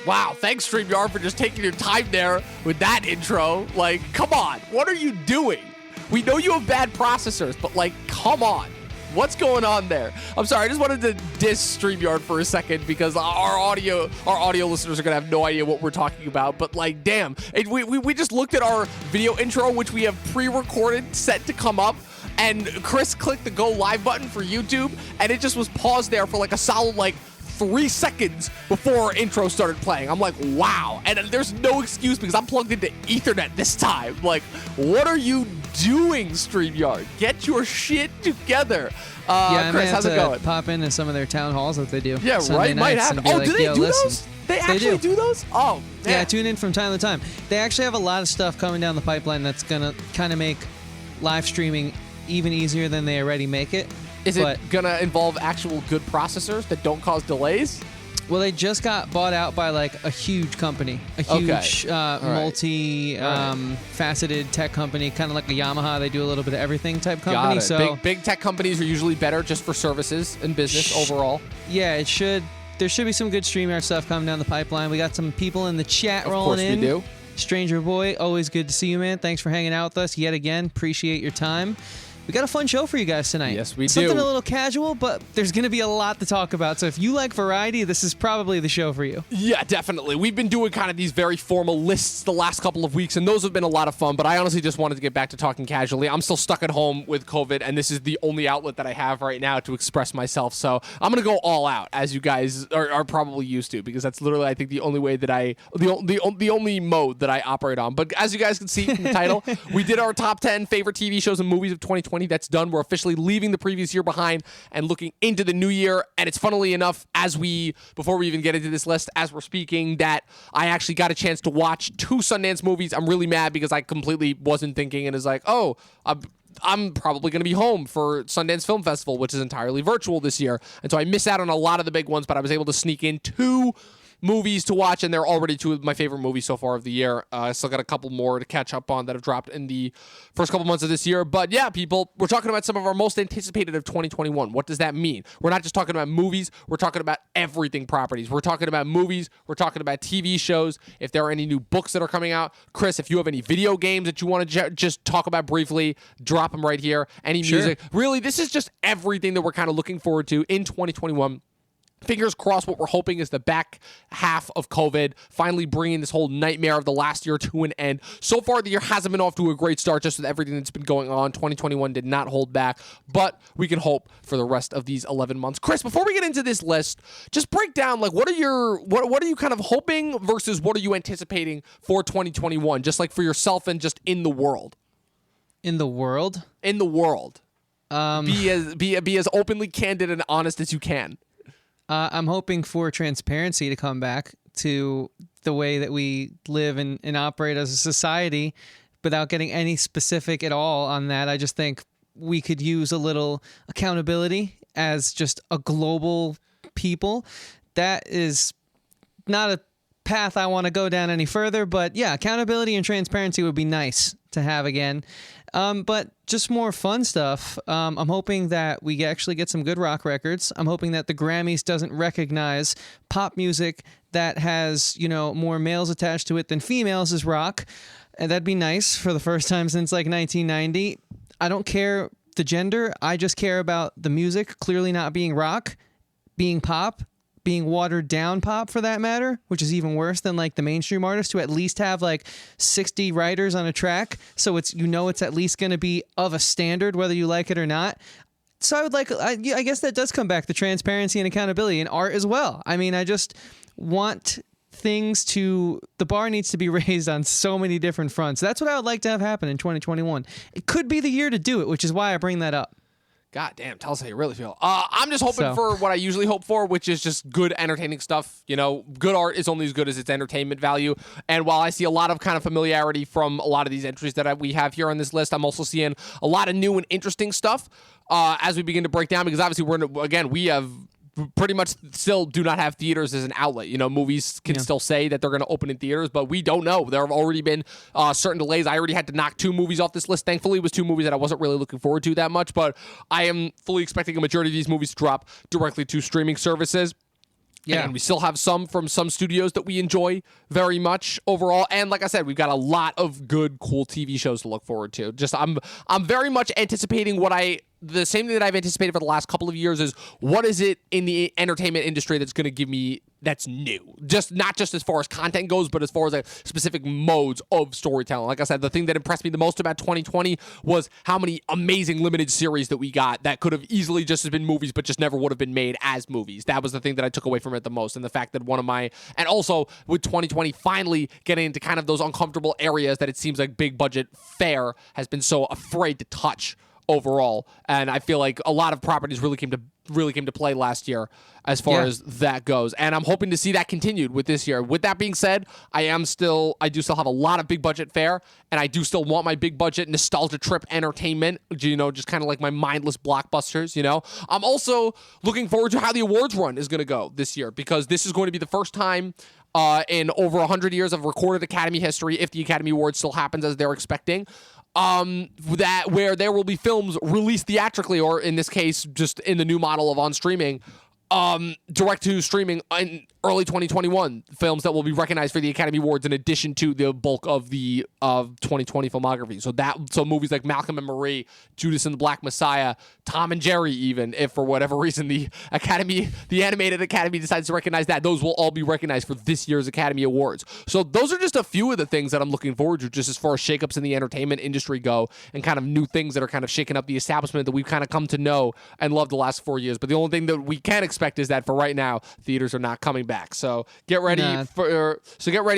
Wow, thanks StreamYard for just taking your time there with that intro. Like, come on, what are you doing? We know you have bad processors, but like, come on. What's going on there? I'm sorry, I just wanted to diss StreamYard for a second because our audio listeners are gonna have no idea what we're talking about. But like, damn, we just looked at our video intro, which we have pre-recorded, set to come up, and Chris clicked the go live button for YouTube, and it just was paused there for like a solid 3 seconds before our intro started playing. I'm like, wow. And there's no excuse because I'm plugged into Ethernet this time. Like, what are you doing, StreamYard? Get your shit together. Chris, how's it going? Pop into some of their town halls that they do. Yeah, Sunday right. Might happen. Oh, do they do those? They actually do those? Oh, man. Yeah, tune in from time to time. They actually have a lot of stuff coming down the pipeline that's going to kind of make live streaming even easier than they already make it. Is it going to involve actual good processors that don't cause delays? Well, they just got bought out by a huge company, a huge multi-faceted tech company, kind of like a Yamaha. They do a little bit of everything type company. Got it. So big tech companies are usually better just for services and business overall. Yeah, it should. There should be some good StreamYard stuff coming down the pipeline. We got some people in the chat rolling in. Of course we do. Stranger Boy, always good to see you, man. Thanks for hanging out with us yet again. Appreciate your time. We got a fun show for you guys tonight. Yes, we do. Something a little casual, but there's going to be a lot to talk about. So if you like variety, this is probably the show for you. Yeah, definitely. We've been doing kind of these very formal lists the last couple of weeks, and those have been a lot of fun, but I honestly just wanted to get back to talking casually. I'm still stuck at home with COVID, and this is the only outlet that I have right now to express myself. So I'm going to go all out, as you guys are probably used to, because that's literally, I think, the only way that the only mode that I operate on. But as you guys can see from the title, we did our top 10 favorite TV shows and movies of 2020. That's done. We're officially leaving the previous year behind and looking into the new year. And it's funnily enough, before we even get into this list, as we're speaking, that I actually got a chance to watch 2 Sundance movies. I'm really mad because I completely wasn't thinking and is like, oh, I'm probably going to be home for Sundance Film Festival, which is entirely virtual this year. And so I miss out on a lot of the big ones, but I was able to sneak in 2 movies to watch, and they're already 2 of my favorite movies so far of the year. I still got a couple more to catch up on that have dropped in the first couple months of this year. But yeah, people, we're talking about some of our most anticipated of 2021. What does that mean? We're not just talking about movies. We're talking about everything properties. We're talking about movies. We're talking about TV shows. If there are any new books that are coming out, Chris, if you have any video games that you want to just talk about briefly, drop them right here. Any music. Really, this is just everything that we're kind of looking forward to in 2021. Fingers crossed, what we're hoping is the back half of COVID finally bringing this whole nightmare of the last year to an end. So far, the year hasn't been off to a great start just with everything that's been going on. 2021 did not hold back, but we can hope for the rest of these 11 months. Chris, before we get into this list, just break down, what are you kind of hoping versus what are you anticipating for 2021, just like for yourself and just in the world? In the world? In the world. Be as openly candid and honest as you can. I'm hoping for transparency to come back to the way that we live and operate as a society without getting any specific at all on that. I just think we could use a little accountability as just a global people. That is not a path I want to go down any further, but yeah, accountability and transparency would be nice to have again. But just more fun stuff. I'm hoping that we actually get some good rock records. I'm hoping that the Grammys doesn't recognize pop music that has, more males attached to it than females as rock. And that'd be nice for the first time since 1990. I don't care the gender. I just care about the music clearly not being rock, being pop, being watered down pop for that matter, which is even worse than the mainstream artists who at least have 60 writers on a track. So it's at least going to be of a standard, whether you like it or not. So I guess that does come back to transparency and accountability in art as well. I mean, I just want the bar needs to be raised on so many different fronts. That's what I would like to have happen in 2021. It could be the year to do it, which is why I bring that up. God damn, tell us how you really feel. I'm just hoping for what I usually hope for, which is just good, entertaining stuff. Good art is only as good as its entertainment value. And while I see a lot of kind of familiarity from a lot of these entries that we have here on this list, I'm also seeing a lot of new and interesting stuff as we begin to break down, because obviously we have pretty much still do not have theaters as an outlet. Movies can still say that they're going to open in theaters, but we don't know. There have already been certain delays. I already had to knock 2 movies off this list. Thankfully, it was 2 movies that I wasn't really looking forward to that much, but I am fully expecting a majority of these movies to drop directly to streaming services. Yeah. And we still have some from some studios that we enjoy very much overall. And like I said, we've got a lot of good, cool TV shows to look forward to. Just I'm very much anticipating the same thing that I've anticipated for the last couple of years is what is it in the entertainment industry that's going to give me that's new? Just not just as far as content goes, but as far as like specific modes of storytelling. Like I said, the thing that impressed me the most about 2020 was how many amazing limited series that we got that could have easily just as been movies, but just never would have been made as movies. That was the thing that I took away from it the most. And the fact that and also with 2020 finally getting into kind of those uncomfortable areas that it seems like big budget fare has been so afraid to touch overall. And I feel like a lot of properties really came to play last year as far as that goes. And I'm hoping to see that continued with this year. With that being said, I do still have a lot of big budget fare, and I do still want my big budget nostalgia trip entertainment, just kind of like my mindless blockbusters, I'm also looking forward to how the awards run is going to go this year, because this is going to be the first time in over 100 years of recorded Academy history, if the Academy Awards still happens as they're expecting, where there will be films released theatrically, or in this case, just in the new model of on streaming, direct to streaming in early 2021, films that will be recognized for the Academy Awards in addition to the bulk of the 2020 filmography. So movies like Malcolm and Marie, Judas and the Black Messiah, Tom and Jerry, even if for whatever reason the animated Academy decides to recognize that, those will all be recognized for this year's Academy Awards. So those are just a few of the things that I'm looking forward to, just as far as shakeups in the entertainment industry go, and kind of new things that are kind of shaking up the establishment that we've kind of come to know and love the last 4 years. But the only thing that we can expect is that for right now, theaters are not coming back. So get ready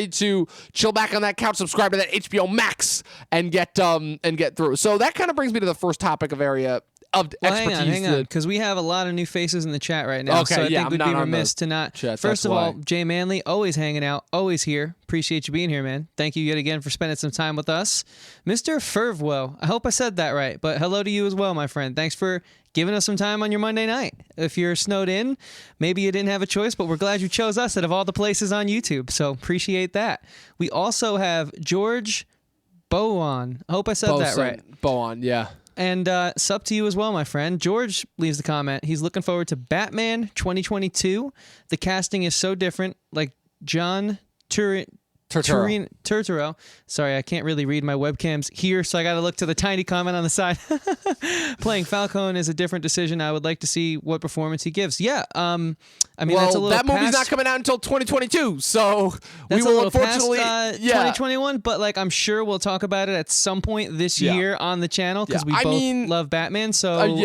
to chill back on that couch, subscribe to that HBO Max, and get through. So that kind of brings me to the first topic of area of expertise. Hang on, because we have a lot of new faces in the chat right now. Okay, so I think I'm we'd not be on remiss the to not. chat, First that's of all, why. Jay Manley, always hanging out, always here. Appreciate you being here, man. Thank you yet again for spending some time with us. Mr. Fervwo, I hope I said that right, but hello to you as well, my friend. Thanks for giving us some time on your Monday night. If you're snowed in, maybe you didn't have a choice, but we're glad you chose us out of all the places on YouTube, so appreciate that. We also have George Bowen. I hope I said that right. Bowen, yeah. And sub to you as well, my friend. George leaves the comment. He's looking forward to Batman 2022. The casting is so different, like John Turturro. Sorry, I can't really read my webcams here, so I got to look to the tiny comment on the side. Playing Falcone is a different decision. I would like to see what performance he gives. Yeah, that's a little that movie's past, not coming out until 2022, so that's we will a little unfortunately past, 2021. But like, I'm sure we'll talk about it at some point this year on the channel, because we both love Batman. So the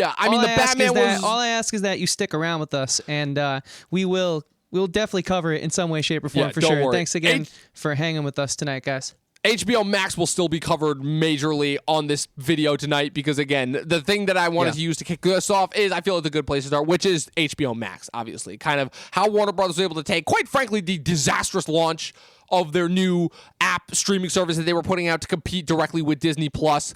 Batman was. All I ask is that you stick around with us, and we'll definitely cover it in some way, shape, or form for sure. Worry. Thanks again for hanging with us tonight, guys. HBO Max will still be covered majorly on this video tonight, because, again, the thing that I wanted to use to kick this off is I feel like a good place to start, which is HBO Max, obviously. Kind of how Warner Brothers was able to take, quite frankly, the disastrous launch of their new app streaming service that they were putting out to compete directly with Disney Plus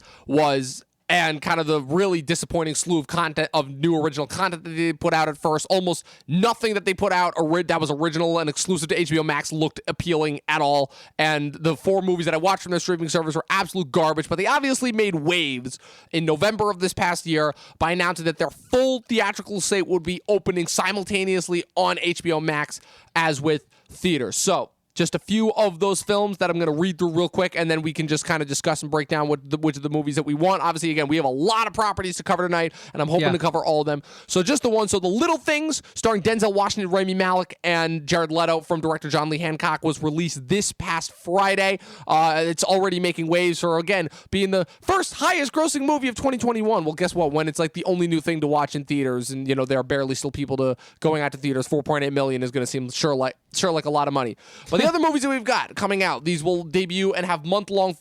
and kind of the really disappointing slew of content, of new original content that they put out at first. Almost nothing that they put out that was original and exclusive to HBO Max looked appealing at all. And the 4 movies that I watched from their streaming service were absolute garbage, but they obviously made waves in November of this past year by announcing that their full theatrical slate would be opening simultaneously on HBO Max as with theaters. So just a few of those films that I'm going to read through real quick, and then we can just kind of discuss and break down which of the movies that we want. Obviously, again, we have a lot of properties to cover tonight, and I'm hoping to cover all of them. So just the one. So The Little Things, starring Denzel Washington, Rami Malek, and Jared Leto, from director John Lee Hancock, was released this past Friday. It's already making waves for, again, being the first highest grossing movie of 2021. Well, guess what? When it's like the only new thing to watch in theaters, and there are barely still people going out to theaters, 4.8 million is going to seem sure like a lot of money. But the other movies that we've got coming out, these will debut and have month-long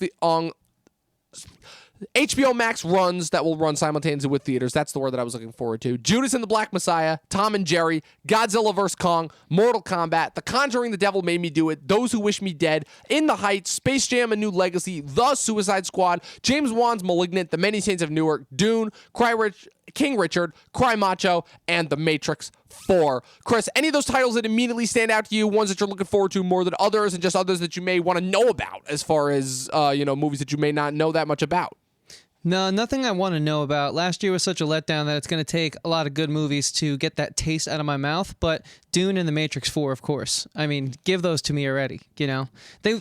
HBO Max runs that will run simultaneously with theaters. That's the word that I was looking forward to. Judas and the Black Messiah, Tom and Jerry, Godzilla vs. Kong, Mortal Kombat, The Conjuring, The Devil Made Me Do It, Those Who Wish Me Dead, In the Heights, Space Jam: A New Legacy, The Suicide Squad, James Wan's Malignant, The Many Saints of Newark, Dune, King Richard, Cry Macho, and The Matrix 4. Chris, any of those titles that immediately stand out to you, ones that you're looking forward to more than others, and just others that you may want to know about as far as, movies that you may not know that much about? No, nothing I want to know about. Last year was such a letdown that it's going to take a lot of good movies to get that taste out of my mouth. But Dune and The Matrix 4, of course. I mean, give those to me already, you know?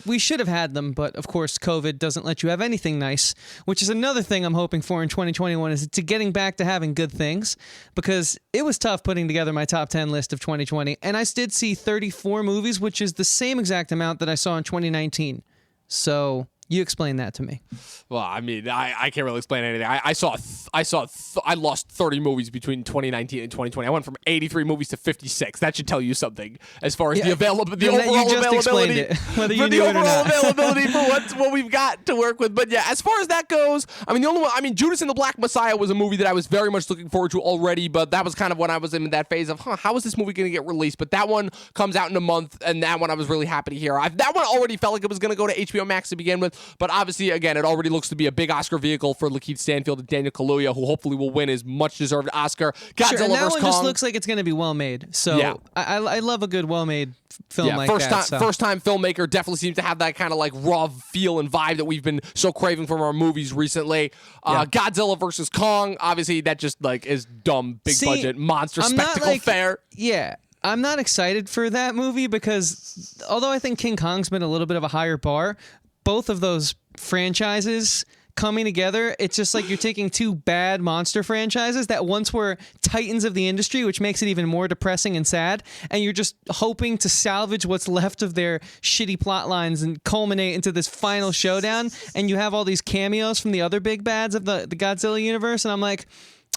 We should have had them, but of course COVID doesn't let you have anything nice, which is another thing I'm hoping for in 2021 is to getting back to having good things, because it was tough putting together my top 10 list of 2020, and I did see 34 movies, which is the same exact amount that I saw in 2019. So you explain that to me. Well, I mean, I can't really explain anything. I lost 30 movies between 2019 and 2020. I went from 83 movies to 56. That should tell you something as far as the overall availability. Whether you knew it or not. Availability for what we've got to work with. But yeah, as far as that goes, I mean, the only one, I mean, Judas and the Black Messiah was a movie that I was very much looking forward to already, but that was kind of when I was in that phase of, how is this movie going to get released? But that one comes out in a month, and that one I was really happy to hear. That one already felt like it was going to go to HBO Max to begin with. But obviously, again, it already looks to be a big Oscar vehicle for Lakeith Stanfield and Daniel Kaluuya, who hopefully will win his much-deserved Oscar. Godzilla and that vs. one Kong just looks like it's going to be well-made. So yeah. I love a good well-made film like that. First-time filmmaker, definitely seems to have that kind of like raw feel and vibe that we've been so craving from our movies recently. Godzilla vs. Kong, obviously, that just like is dumb, big-budget, monster spectacle fair. Yeah. I'm not excited for that movie because although I think King Kong's been a little bit of a higher bar, both of those franchises coming together, it's just like you're taking two bad monster franchises that once were titans of the industry, which makes it even more depressing and sad, and you're just hoping to salvage what's left of their shitty plot lines and culminate into this final showdown, and you have all these cameos from the other big bads of the Godzilla universe, and I'm like,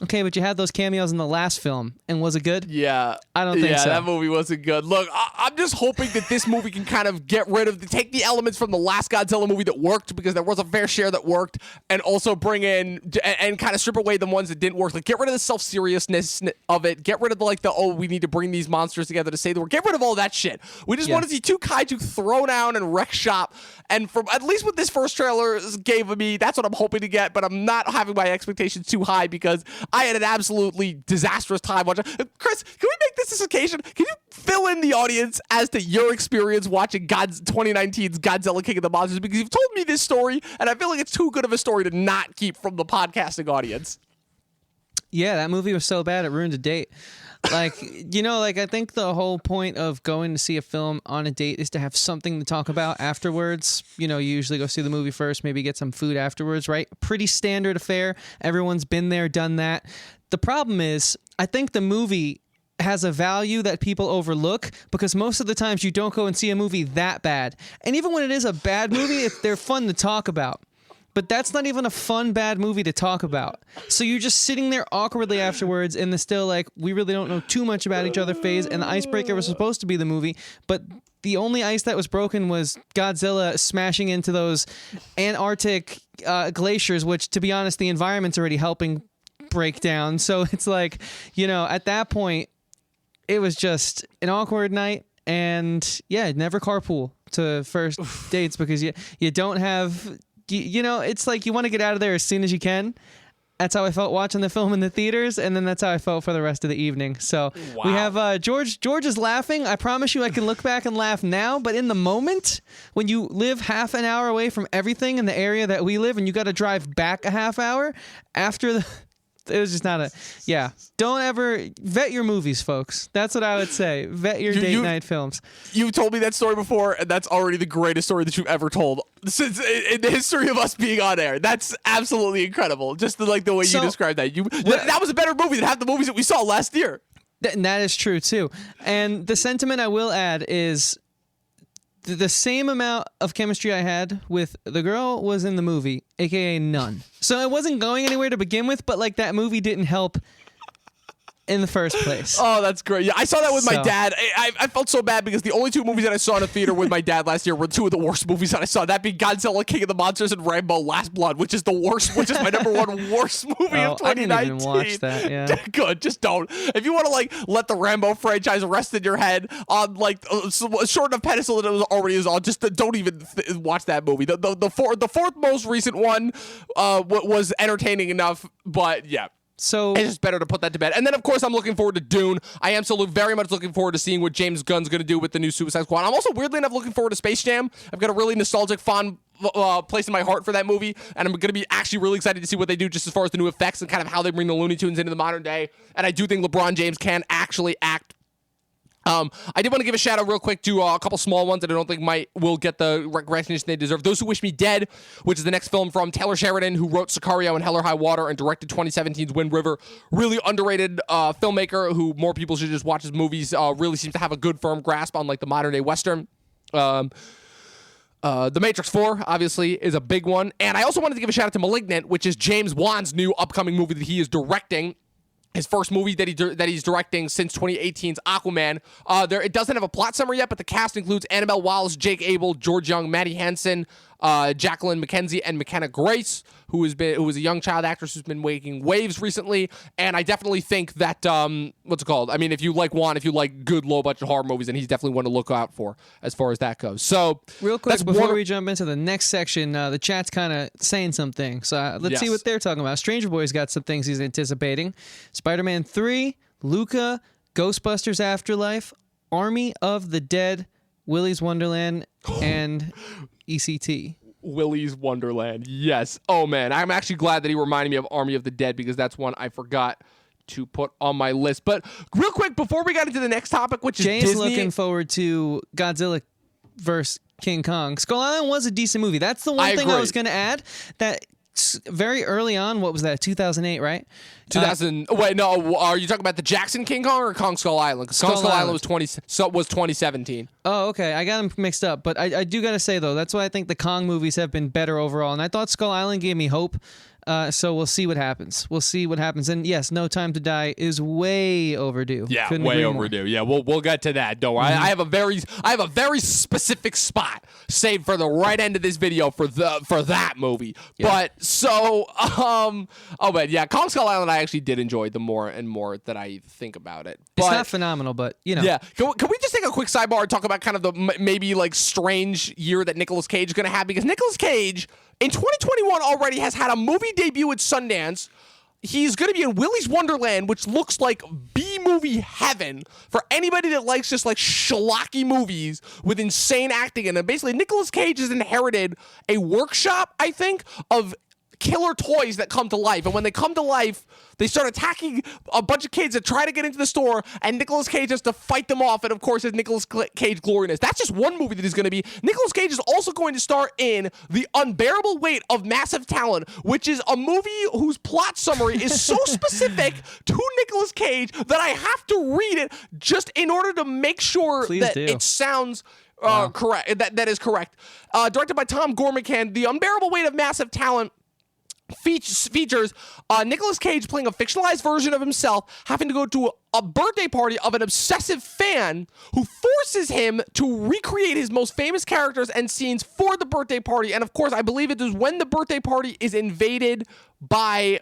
okay, but you had those cameos in the last film, and was it good? Yeah. I don't think so. Yeah, that movie wasn't good. Look, I'm just hoping that this movie can kind of take the elements from the last Godzilla movie that worked, because there was a fair share that worked, and also bring in and kind of strip away the ones that didn't work. Like, get rid of the self-seriousness of it. Get rid of we need to bring these monsters together to save the world. Get rid of all that shit. We just want to see two kaiju throw down and wreck shop. And from at least what this first trailer gave me, that's what I'm hoping to get, but I'm not having my expectations too high because I had an absolutely disastrous time watching. Chris, can we make this occasion? Can you fill in the audience as to your experience watching 2019's Godzilla King of the Monsters? Because you've told me this story, and I feel like it's too good of a story to not keep from the podcasting audience. Yeah, that movie was so bad it ruined a date. Like, I think the whole point of going to see a film on a date is to have something to talk about afterwards. You usually go see the movie first, maybe get some food afterwards, right? Pretty standard affair. Everyone's been there, done that. The problem is, I think the movie has a value that people overlook because most of the times you don't go and see a movie that bad. And even when it is a bad movie, they're fun to talk about. But that's not even a fun, bad movie to talk about. So you're just sitting there awkwardly afterwards in the still like, we really don't know too much about each other phase, and the icebreaker was supposed to be the movie, but the only ice that was broken was Godzilla smashing into those Antarctic glaciers, which, to be honest, the environment's already helping break down. So it's like, at that point, it was just an awkward night, and yeah, never carpool to first dates because you don't have... it's like you want to get out of there as soon as you can. That's how I felt watching the film in the theaters, and then that's how I felt for the rest of the evening. So we have George. George is laughing. I promise you I can look back and laugh now, but in the moment, when you live half an hour away from everything in the area that we live, and you got to drive back a half hour after it was just not don't ever vet your movies, folks. That's what I would say. Vet your date night films. You've told me that story before, and that's already the greatest story that you've ever told since in the history of us being on air. That's absolutely incredible. Just the way you described that. That was a better movie than half the movies that we saw last year. And that is true too. And the sentiment I will add is the same amount of chemistry I had with the girl was in the movie, aka none. So it wasn't going anywhere to begin with, but that movie didn't help in the first place. Oh, that's great. Yeah, I saw that with my dad. I felt so bad because the only two movies that I saw in a theater with my dad last year were two of the worst movies that I saw. That being Godzilla King of the Monsters and Rambo Last Blood, which is my number one worst movie of 2019. I didn't even watch that, yeah. Good, just don't. If you want to let the Rambo franchise rest in your head on a short enough pedestal that it already is on, just don't even watch that movie. The fourth most recent one was entertaining enough, but yeah. So it's just better to put that to bed. And then, of course, I'm looking forward to Dune. I am still very much looking forward to seeing what James Gunn's going to do with the new Suicide Squad. I'm also weirdly enough looking forward to Space Jam. I've got a really nostalgic, fond place in my heart for that movie, and I'm going to be actually really excited to see what they do just as far as the new effects and kind of how they bring the Looney Tunes into the modern day. And I do think LeBron James can actually act. I did want to give a shout out real quick to a couple small ones that I don't think will get the recognition they deserve. Those Who Wish Me Dead, which is the next film from Taylor Sheridan, who wrote Sicario and Hell or High Water and directed 2017's Wind River. Really underrated filmmaker who more people should just watch his movies. Really seems to have a good firm grasp on like the modern day Western. The Matrix 4, obviously, is a big one. And I also wanted to give a shout out to Malignant, which is James Wan's new upcoming movie that he is directing. His first movie that he's directing since 2018's Aquaman. It doesn't have a plot summary yet, but the cast includes Annabelle Wallis, Jake Abel, George Young, Maddie Hansen, Jacqueline McKenzie, and McKenna Grace, who is a young child actress who's been making waves recently. And I definitely think that what's it called? I mean, if you like Juan, if you like good low budget horror movies, then he's definitely one to look out for as far as that goes. So real quick before we jump into the next section, the chat's kind of saying something. So let's see what they're talking about. Stranger Boy's got some things he's anticipating: Spider-Man 3, Luca, Ghostbusters Afterlife, Army of the Dead, Willy's Wonderland, and ECT. Willy's Wonderland. Yes. Oh, man. I'm actually glad that he reminded me of Army of the Dead because that's one I forgot to put on my list. But real quick, before we got into the next topic, which is Jay's Disney. Looking forward to Godzilla vs. King Kong. Skull Island was a decent movie. That's the one thing I was going to add. That very early on, what was that, 2008, right? 2000. Wait, no. Are you talking about the Jackson King Kong or Kong Skull Island? Because Kong Skull Island was 2017. Oh, okay. I got them mixed up. But I do got to say, though, that's why I think the Kong movies have been better overall. And I thought Skull Island gave me hope. So we'll see what happens. And yes, No Time to Die is way overdue. Yeah, Couldn't way agree overdue. more. Yeah, we'll get to that. Don't worry. I have a very specific spot saved for the right end of this video for that movie. Yeah. But so but yeah, Kong Skull Island I actually did enjoy the more and more that I think about it. But, it's not phenomenal, but you know. Yeah. Can we just take a quick sidebar and talk about kind of the maybe like strange year that Nicolas Cage is going to have, because Nicolas Cage in 2021 already has had a movie debut at Sundance. He's going to be in Willy's Wonderland, which looks like B-movie heaven for anybody that likes just like schlocky movies with insane acting in them. Basically, Nicolas Cage has inherited a workshop, I think, of killer toys that come to life. And when they come to life, they start attacking a bunch of kids that try to get into the store, and Nicolas Cage has to fight them off. And of course, his Nicolas Cage gloriness. That's just one movie that he's going to be. Nicolas Cage is also going to star in The Unbearable Weight of Massive Talent, which is a movie whose plot summary is so specific to Nicolas Cage that I have to read it just in order to make sure it sounds correct. That is correct. Directed by Tom Gormican, The Unbearable Weight of Massive Talent features Nicolas Cage playing a fictionalized version of himself, having to go to a birthday party of an obsessive fan who forces him to recreate his most famous characters and scenes for the birthday party. And of course, I believe it is when the birthday party is invaded by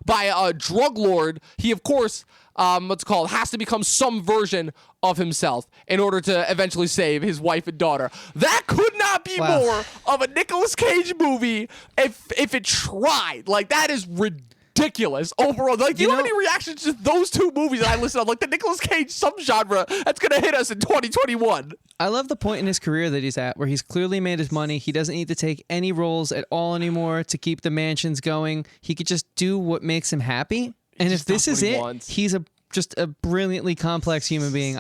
by a drug lord. He, of course, has to become some version of himself in order to eventually save his wife and daughter. That could not be more of a Nicolas Cage movie if it tried. Like, that is ridiculous overall. Like, do you have any reactions to those two movies that I listed on? Like, the Nicolas Cage subgenre that's going to hit us in 2021. I love the point in his career that he's at where he's clearly made his money. He doesn't need to take any roles at all anymore to keep the mansions going. He could just do what makes him happy. And if this is it, he's just a brilliantly complex human being.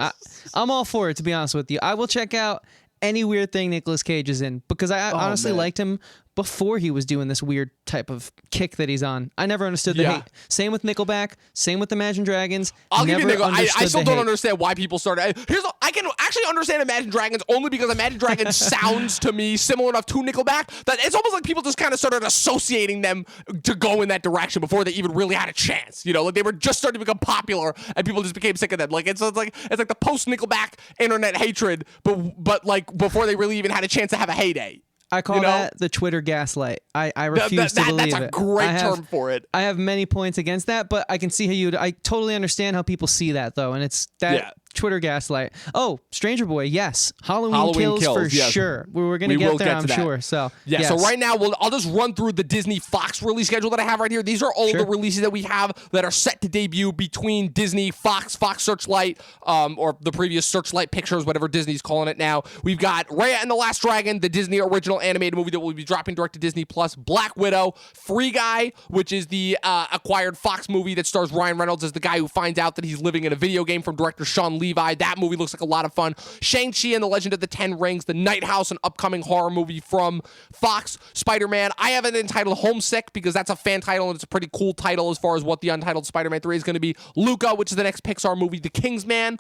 I'm all for it, to be honest with you. I will check out any weird thing Nicolas Cage is in, because I honestly liked him before he was doing this weird type of kick that he's on. I never understood the hate. Same with Nickelback. Same with Imagine Dragons. I'll give you Nickelback. I still don't understand why people started. I can actually understand Imagine Dragons only because Imagine Dragons sounds to me similar enough to Nickelback that it's almost like people just kind of started associating them to go in that direction before they even really had a chance. You know, like they were just starting to become popular and people just became sick of them. Like it's like the post Nickelback internet hatred, but like before they really even had a chance to have a heyday. I call that the Twitter gaslight. I refuse to believe it. That's a great term for it. I have many points against that, but I can see I totally understand how people see that, though, and it's that Twitter gaslight. Oh, Stranger Boy, yes. Halloween Kills, for yes. sure. We're going to get there, I'm that. sure. So yeah. yes. So right now, I'll just run through the Disney Fox release schedule that I have right here. These are all the releases that we have that are set to debut between Disney, Fox Searchlight, or the previous Searchlight Pictures, whatever Disney's calling it now. We've got Raya and the Last Dragon, the Disney original animated movie that will be dropping direct to Disney Plus. Black Widow, Free Guy, which is the acquired Fox movie that stars Ryan Reynolds as the guy who finds out that he's living in a video game, from director Sean Levi. That movie looks like a lot of fun. Shang-Chi and the Legend of the Ten Rings, The Night House, an upcoming horror movie from Fox. Spider-Man, I have it entitled Homesick because that's a fan title and it's a pretty cool title as far as what the untitled Spider-Man 3 is going to be. Luca, which is the next Pixar movie. The Kingsman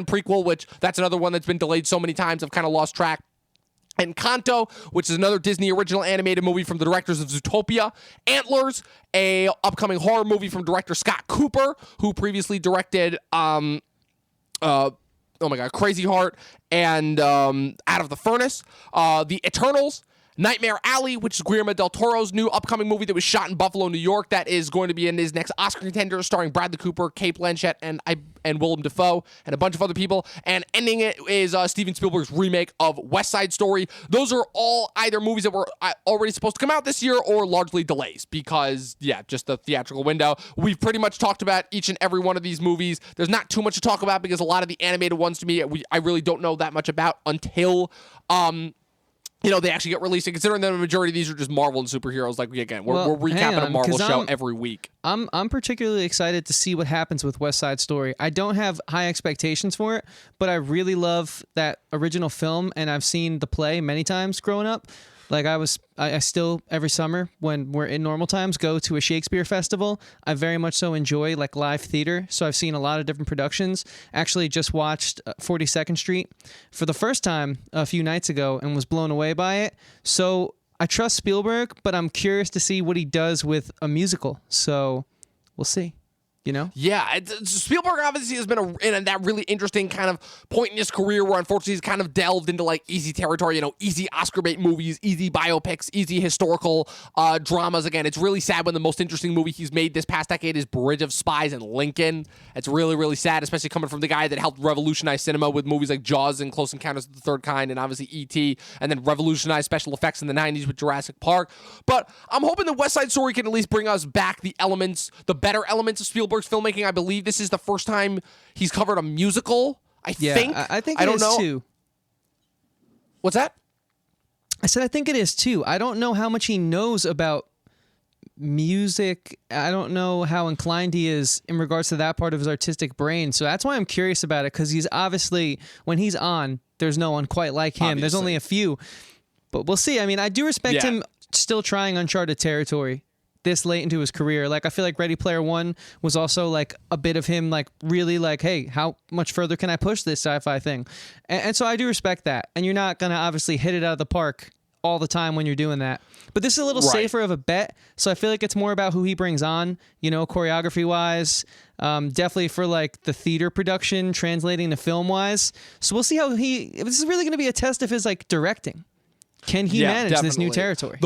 prequel, which that's another one that's been delayed so many times I've kind of lost track. And Kanto, which is another Disney original animated movie from the directors of Zootopia. Antlers, a upcoming horror movie from director Scott Cooper, who previously directed Crazy Heart and Out of the Furnace. The Eternals, Nightmare Alley, which is Guillermo del Toro's new upcoming movie that was shot in Buffalo, New York, that is going to be in his next Oscar contender, starring Bradley Cooper, Cate Blanchett, and Willem Dafoe, and a bunch of other people. And ending it is Steven Spielberg's remake of West Side Story. Those are all either movies that were already supposed to come out this year or largely delays because, just the theatrical window. We've pretty much talked about each and every one of these movies. There's not too much to talk about because a lot of the animated ones to me, I really don't know that much about until they actually get released. And considering that the majority of these are just Marvel and superheroes, like again, we're recapping a Marvel show every week. I'm particularly excited to see what happens with West Side Story. I don't have high expectations for it, but I really love that original film, and I've seen the play many times growing up. Like I still every summer when we're in normal times go to a Shakespeare festival. I very much so enjoy like live theater, so I've seen a lot of different productions. Actually, just watched 42nd Street for the first time a few nights ago and was blown away by it. So I trust Spielberg, but I'm curious to see what he does with a musical. So we'll see. Yeah, Spielberg obviously has been in that really interesting kind of point in his career where unfortunately he's kind of delved into like easy territory, easy Oscar bait movies, easy biopics, easy historical dramas. Again, it's really sad when the most interesting movie he's made this past decade is Bridge of Spies and Lincoln. It's really, really sad, especially coming from the guy that helped revolutionize cinema with movies like Jaws and Close Encounters of the Third Kind and obviously E.T., and then revolutionized special effects in the 90s with Jurassic Park. But I'm hoping the West Side Story can at least bring us back the better elements of Spielberg's filmmaking. I believe this is the first time he's covered a musical. I think I don't know. Too. What's that? I said I think it is too. I don't know how much he knows about music. I don't know how inclined he is in regards to that part of his artistic brain. So that's why I'm curious about it, because he's obviously, when he's on, there's no one quite like him. Obviously. There's only a few. But we'll see. I mean, I do respect him still trying uncharted territory this late into his career. Like, I feel like Ready Player One was also like a bit of him like really like, hey, how much further can I push this sci-fi thing? And so I do respect that. And you're not going to obviously hit it out of the park all the time when you're doing that. But this is a little safer of a bet. So I feel like it's more about who he brings on, choreography wise, definitely for like the theater production, translating to film wise. So we'll see how this is really going to be a test of his like directing. Can he manage this new territory?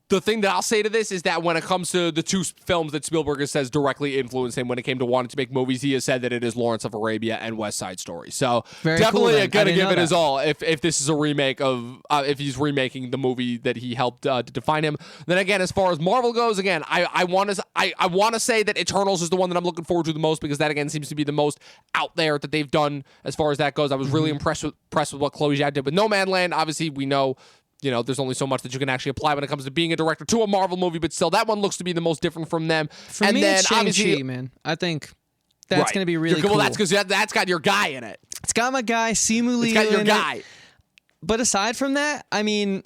The thing that I'll say to this is that when it comes to the two films that Spielberg says directly influenced him when it came to wanting to make movies, he has said that it is Lawrence of Arabia and West Side Story. So very definitely cool, gonna give it his all if this is a remake of if he's remaking the movie that he helped to define him. Then again, as far as Marvel goes, again, I want to say that Eternals is the one that I'm looking forward to the most, because that again seems to be the most out there that they've done as far as that goes. I was really impressed with what Chloe Zhao did with No Man Land. Obviously, we know. There's only so much that you can actually apply when it comes to being a director to a Marvel movie, but still, that one looks to be the most different from them. For me, it's Shang-Chi, man. I think that's going to be really cool. Well, that's because that's got your guy in it. It's got my guy, Simu Liu. It's got your guy. But aside from that, I mean,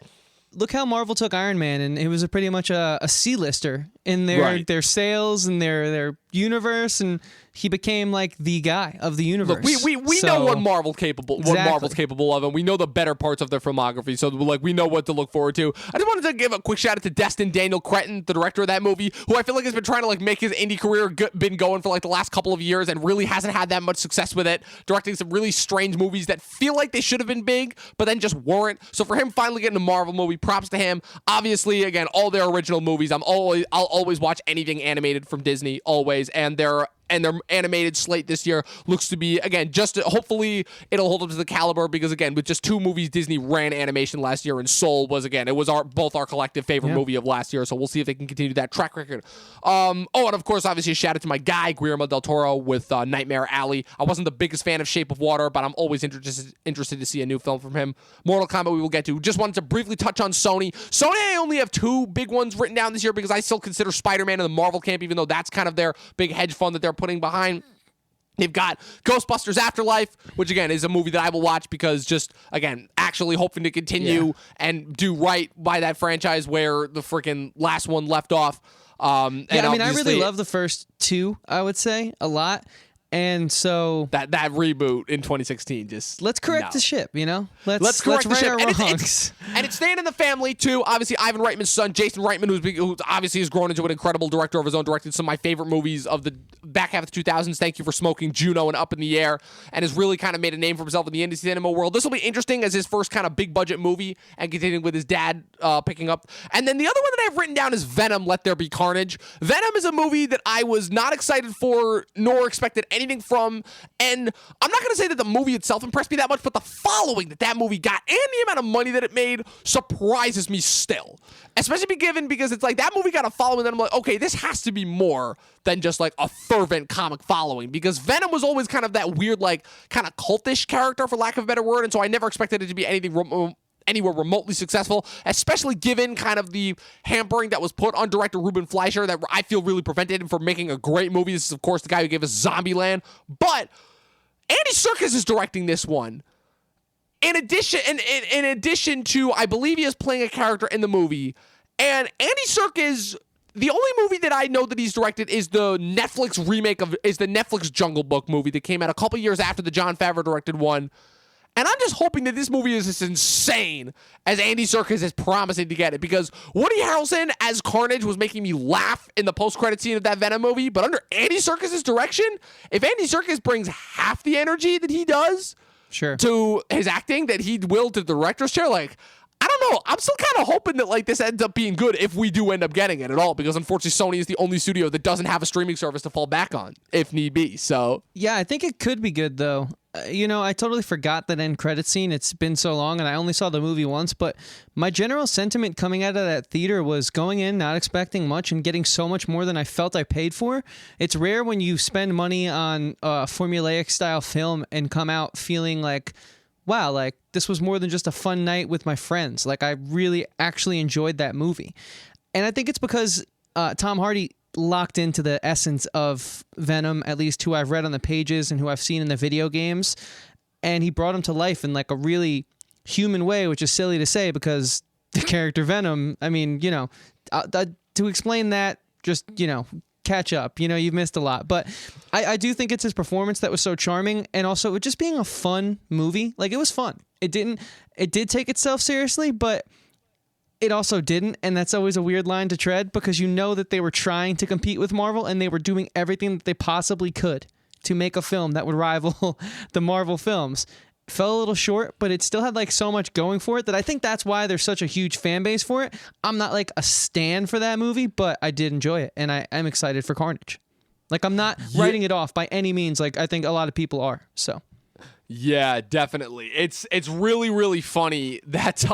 look how Marvel took Iron Man, and it was pretty much a C-lister in their sales and their universe, and he became like the guy of the universe. Look, we know what Marvel's capable of, and we know the better parts of their filmography, so like we know what to look forward to. I just wanted to give a quick shout out to Destin Daniel Cretton, the director of that movie, who I feel like has been trying to like make his indie career been going for like the last couple of years and really hasn't had that much success with it, directing some really strange movies that feel like they should have been big but then just weren't. So for him finally getting a Marvel movie, props to him. Obviously, again, all their original movies, I'll always watch anything animated from Disney, always, and their and their animated slate this year looks to be, again, just hopefully it'll hold up to the caliber, because again, with just 2 movies Disney ran animation last year, and Soul was, again, it was both our collective favorite movie of last year, so we'll see if they can continue that track record. And of course, obviously a shout out to my guy Guillermo del Toro with Nightmare Alley. I wasn't the biggest fan of Shape of Water, but I'm always interested to see a new film from him. Mortal Kombat we will get to. Just wanted to briefly touch on Sony. Sony, I only have 2 big ones written down this year because I still consider Spider-Man in the Marvel camp, even though that's kind of their big hedge fund that they're putting behind. They've got Ghostbusters Afterlife, which, again, is a movie that I will watch because just, again, actually hoping to continue and do right by that franchise where the freaking last one left off. I really love the first 2, I would say, a lot. And so that reboot in 2016 just let's correct the ship, Let's correct the ship. Our wrongs. And it's staying in the family too. Obviously, Ivan Reitman's son, Jason Reitman, who obviously has grown into an incredible director of his own, directed some of my favorite movies of the back half of the 2000s. Thank You for Smoking, Juno, and Up in the Air, and has really kind of made a name for himself in the indie cinema world. This will be interesting as his first kind of big budget movie, and continuing with his dad picking up. And then the other one that I've written down is Venom: Let There Be Carnage. Venom is a movie that I was not excited for nor expected anything from, and I'm not going to say that the movie itself impressed me that much, but the following that movie got and the amount of money that it made surprises me still, especially because it's like that movie got a following that I'm like, okay, this has to be more than just like a fervent comic following, because Venom was always kind of that weird, like, kind of cultish character, for lack of a better word, and so I never expected it to be anything anywhere remotely successful, especially given kind of the hampering that was put on director Ruben Fleischer that I feel really prevented him from making a great movie. This is, of course, the guy who gave us Zombieland, but Andy Serkis is directing this one. In addition to, I believe he is playing a character in the movie, and Andy Serkis, the only movie that I know that he's directed is the Netflix Netflix Jungle Book movie that came out a couple years after the Jon Favreau directed one. And I'm just hoping that this movie is as insane as Andy Serkis is promising to get it, because Woody Harrelson as Carnage was making me laugh in the post-credit scene of that Venom movie, but under Andy Serkis' direction, if Andy Serkis brings half the energy that he does to his acting that he will to the director's chair, like, I don't know. I'm still kind of hoping that, like, this ends up being good if we do end up getting it at all, because unfortunately Sony is the only studio that doesn't have a streaming service to fall back on if need be. So yeah, I think it could be good though. I totally forgot that end credit scene. It's been so long, and I only saw the movie once, but my general sentiment coming out of that theater was going in not expecting much and getting so much more than I felt I paid for. It's rare when you spend money on a formulaic style film and come out feeling like, wow, like this was more than just a fun night with my friends. Like, I really actually enjoyed that movie. And I think it's because Tom Hardy locked into the essence of Venom, at least who I've read on the pages and who I've seen in the video games. And he brought him to life in like a really human way, which is silly to say because the character Venom, I mean, to explain that, just, catch up. You've missed a lot. But I do think it's his performance that was so charming, and also it just being a fun movie. Like, it was fun. It did take itself seriously, but it also didn't, and that's always a weird line to tread, because that they were trying to compete with Marvel, and they were doing everything that they possibly could to make a film that would rival the Marvel films. Fell a little short, but it still had like so much going for it that I think that's why there's such a huge fan base for it. I'm not like a stan for that movie, but I did enjoy it, and I'm excited for Carnage. Like, I'm not writing it off by any means, like I think a lot of people are. So yeah, definitely. It's really, really funny that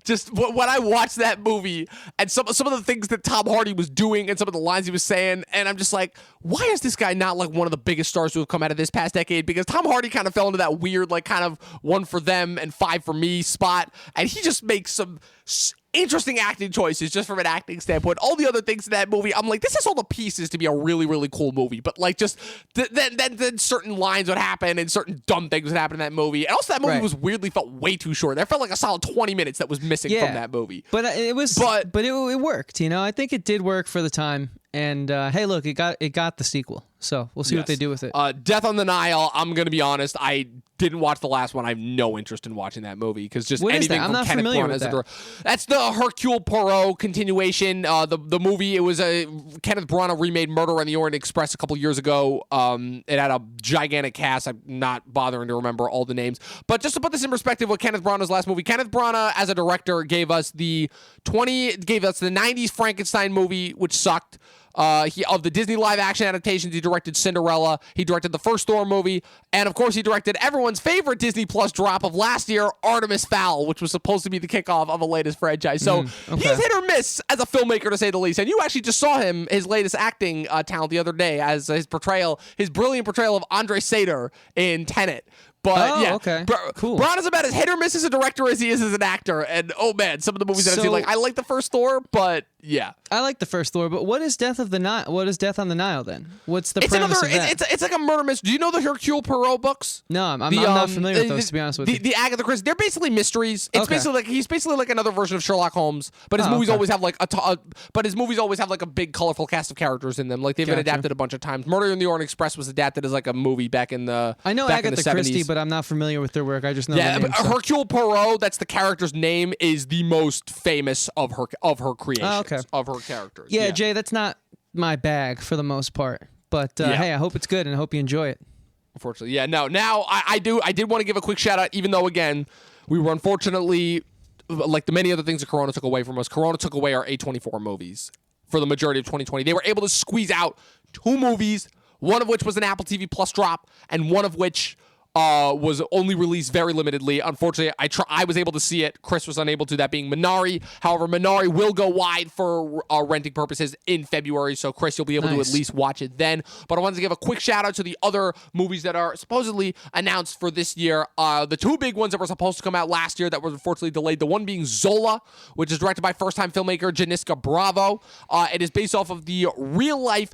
just when I watched that movie and some of the things that Tom Hardy was doing and some of the lines he was saying, and I'm just like, why is this guy not like one of the biggest stars who have come out of this past decade? Because Tom Hardy kind of fell into that weird, like, kind of 1 for them and 5 for me spot, and he just makes some interesting acting choices just from an acting standpoint. All the other things in that movie, I'm like, this has all the pieces to be a really, really cool movie, but like, just then certain lines would happen and certain dumb things would happen in that movie. And also that movie was weirdly felt way too short. There felt like a solid 20 minutes that was missing from that movie. But it worked. I think it did work for the time. And hey, look, it got the sequel. So we'll see what they do with it. Death on the Nile, I'm going to be honest, I didn't watch the last one. I have no interest in watching that movie because just what anything I'm from not Kenneth familiar Branagh. with that. That's the Hercule Poirot continuation. The movie, it was a Kenneth Branagh remade Murder on the Orient Express a couple years ago. It had a gigantic cast. I'm not bothering to remember all the names. But just to put this in perspective with Kenneth Branagh's last movie, Kenneth Branagh as a director gave us the 90s Frankenstein movie, which sucked. Of the Disney live-action adaptations, he directed Cinderella. He directed the first Thor movie. And, of course, he directed everyone's favorite Disney Plus drop of last year, Artemis Fowl, which was supposed to be the kickoff of the latest franchise. So he's hit or miss as a filmmaker, to say the least. And you actually just saw his latest acting talent the other day as his brilliant portrayal of Andre Sator in Tenet. But okay. Cool. Braun is about as hit or miss as a director as he is as an actor. And oh man, some of the movies that I've seen, I like the first Thor, but yeah. I like the first Thor, but what is Death on the Nile then? What's the premise of that? It's like a murder mystery. Do you know the Hercule Poirot books? No, I'm not familiar with those, to be honest with you. The Agatha Christie, they're basically mysteries. It's basically he's basically like another version of Sherlock Holmes, but his movies always have like a big colorful cast of characters in them. Like they've been adapted a bunch of times. Murder in the Orient Express was adapted as like a movie back in the I know Agatha Christie, but I'm not familiar with their work. I just know the name, Hercule Poirot, that's the character's name, is the most famous of her creations, of her characters. Yeah, Jay, that's not my bag for the most part. But hey, I hope it's good and I hope you enjoy it. Unfortunately, yeah. No, now I did want to give a quick shout out, even though again we were unfortunately, like the many other things that Corona took away from us. Corona took away our A24 movies for the majority of 2020. They were able to squeeze out 2 movies, one of which was an Apple TV Plus drop, and one of which was only released very limitedly. Unfortunately, I was able to see it. Chris was unable to, that being Minari. However, Minari will go wide for renting purposes in February, so Chris, you'll be able to at least watch it then. But I wanted to give a quick shout out to the other movies that are supposedly announced for this year. The 2 big ones that were supposed to come out last year that were unfortunately delayed. The one being Zola, which is directed by first-time filmmaker Janiska Bravo. It is based off of the real-life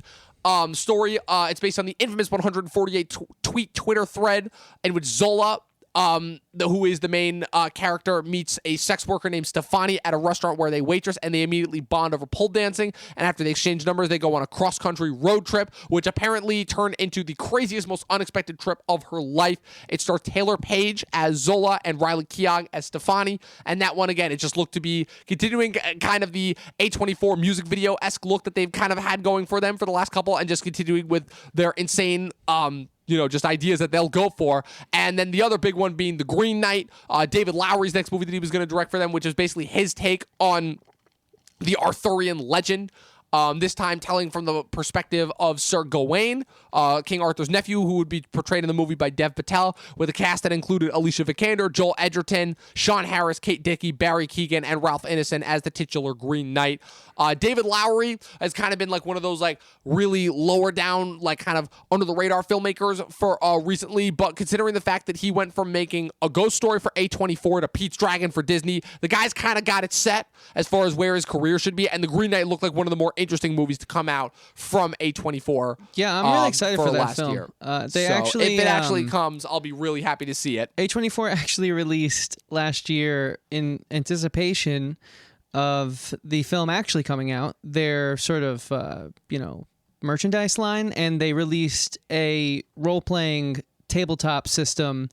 story. It's based on the infamous 148 tweet Twitter thread in which Zola, who is the main character, meets a sex worker named Stefani at a restaurant where they waitress, and they immediately bond over pole dancing. And after they exchange numbers, they go on a cross-country road trip, which apparently turned into the craziest, most unexpected trip of her life. It stars Taylor Page as Zola and Riley Keough as Stefani. And that one, again, it just looked to be continuing kind of the A24 music video-esque look that they've kind of had going for them for the last couple, and just continuing with their insane just ideas that they'll go for. And then the other big one being The Green Knight, David Lowery's next movie that he was going to direct for them, which is basically his take on the Arthurian legend. This time telling from the perspective of Sir Gawain, King Arthur's nephew, who would be portrayed in the movie by Dev Patel, with a cast that included Alicia Vikander, Joel Edgerton, Sean Harris, Kate Dickie, Barry Keoghan, and Ralph Ineson as the titular Green Knight. David Lowery has kind of been like one of those like really lower down, like kind of under the radar filmmakers for recently, but considering the fact that he went from making a ghost story for A24 to Pete's Dragon for Disney, the guy's kind of got it set as far as where his career should be, and The Green Knight looked like one of the more interesting movies to come out from A24. Yeah, I'm really excited for that last film. Year. If it actually comes, I'll be really happy to see it. A24 actually released last year in anticipation of the film actually coming out, their sort of, merchandise line, and they released a role-playing tabletop system.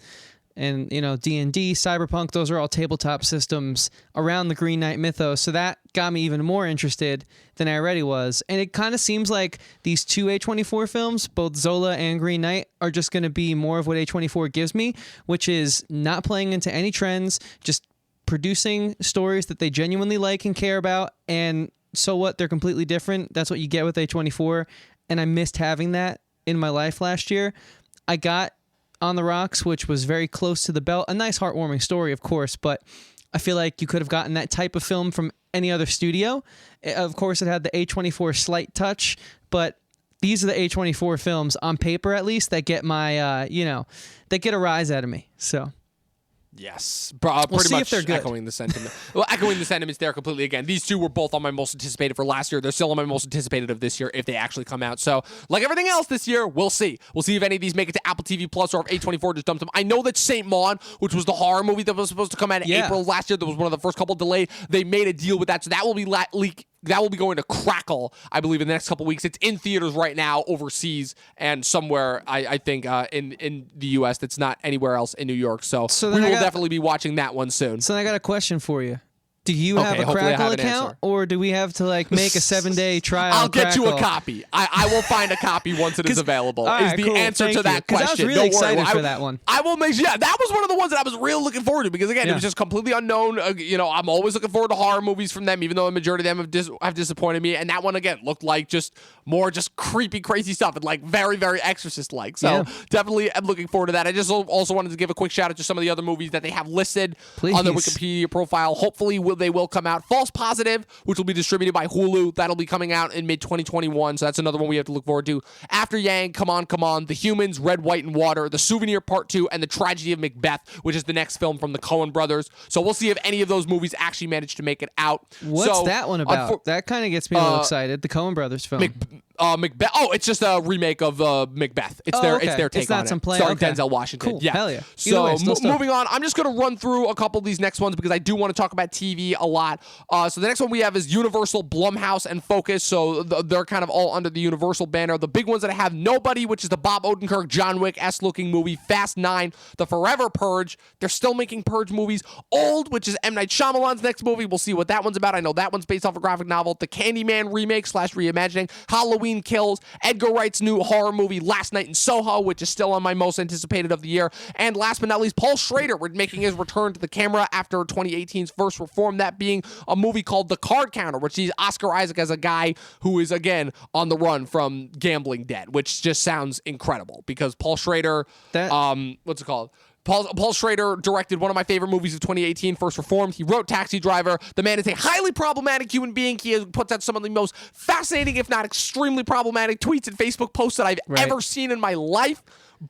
And, D&D, Cyberpunk, those are all tabletop systems around the Green Knight mythos. So that got me even more interested than I already was. And it kind of seems like these 2 A24 films, both Zola and Green Knight, are just going to be more of what A24 gives me, which is not playing into any trends, just producing stories that they genuinely like and care about. And so what? They're completely different. That's what you get with A24. And I missed having that in my life last year. I got On the Rocks, which was very close to the belt. A nice, heartwarming story, of course, but I feel like you could have gotten that type of film from any other studio. Of course, it had the A24 slight touch, but these are the A24 films, on paper at least, that get my, that get a rise out of me. So Yes, pretty much echoing the sentiment. Well, echoing the sentiments there completely again. These 2 were both on my most anticipated for last year. They're still on my most anticipated of this year if they actually come out. So, like everything else this year, we'll see. We'll see if any of these make it to Apple TV Plus or if A24 just dumps them. I know that Saint Maud, which was the horror movie that was supposed to come out in April of last year, that was one of the first couple delayed, they made a deal with that. So that will be that will be going to Crackle, I believe, in the next couple weeks. It's in theaters right now overseas and somewhere, I think, in the U.S. that's not anywhere else in New York. So we will definitely be watching that one soon. So I got a question for you. Do you have a hopefully I Crackle have an account, answer. or do we have to like make a 7-day trial? I'll get you a Crackle? copy. I will find a copy once it is available. all is right, the cool. answer Thank to that you. 'Cause question. I was really Don't worry. excited for that one. I will make sure. Yeah, that was one of the ones that I was really looking forward to because again, it Yeah. was just completely unknown. I'm always looking forward to horror movies from them, even though the majority of them have disappointed me. And that one again looked like just more just creepy, crazy stuff and like very, very Exorcist-like. So definitely, I'm looking forward to that. I just also wanted to give a quick shout out to some of the other movies that they have listed on their Wikipedia profile. Hopefully, they will come out. False Positive, which will be distributed by Hulu. That'll be coming out in mid-2021, so that's another one we have to look forward to. After Yang, Come On, The Humans, Red, White, and Water, The Souvenir Part 2, and The Tragedy of Macbeth, which is the next film from the Coen brothers. So we'll see if any of those movies actually manage to make it out. What's that one about? That kind of gets me a little excited. The Coen brothers film. Macbeth. Oh, it's just a remake of Macbeth. It's their take not on some it. play. Starring Denzel Washington. Cool. Yeah. Hell yeah. So moving on, I'm just going to run through a couple of these next ones because I do want to talk about TV a lot. So the next one we have is Universal, Blumhouse, and Focus. So they're kind of all under the Universal banner. The big ones that I have: Nobody, which is the Bob Odenkirk, John Wick-esque looking movie. Fast 9, The Forever Purge. They're still making Purge movies. Old, which is M. Night Shyamalan's next movie. We'll see what that one's about. I know that one's based off a graphic novel. The Candyman remake / reimagining. Halloween Kills. Edgar Wright's new horror movie, Last Night in Soho, which is still on my most anticipated of the year. And last but not least, Paul Schrader making his return to the camera after 2018's First Reform, that being a movie called The Card Counter, which sees Oscar Isaac as a guy who is, again, on the run from gambling debt, which just sounds incredible because Paul Schrader, what's it called? Paul Schrader directed one of my favorite movies of 2018, First Reformed. He wrote Taxi Driver. The man is a highly problematic human being. He puts out some of the most fascinating, if not extremely problematic tweets and Facebook posts that I've ever seen in my life.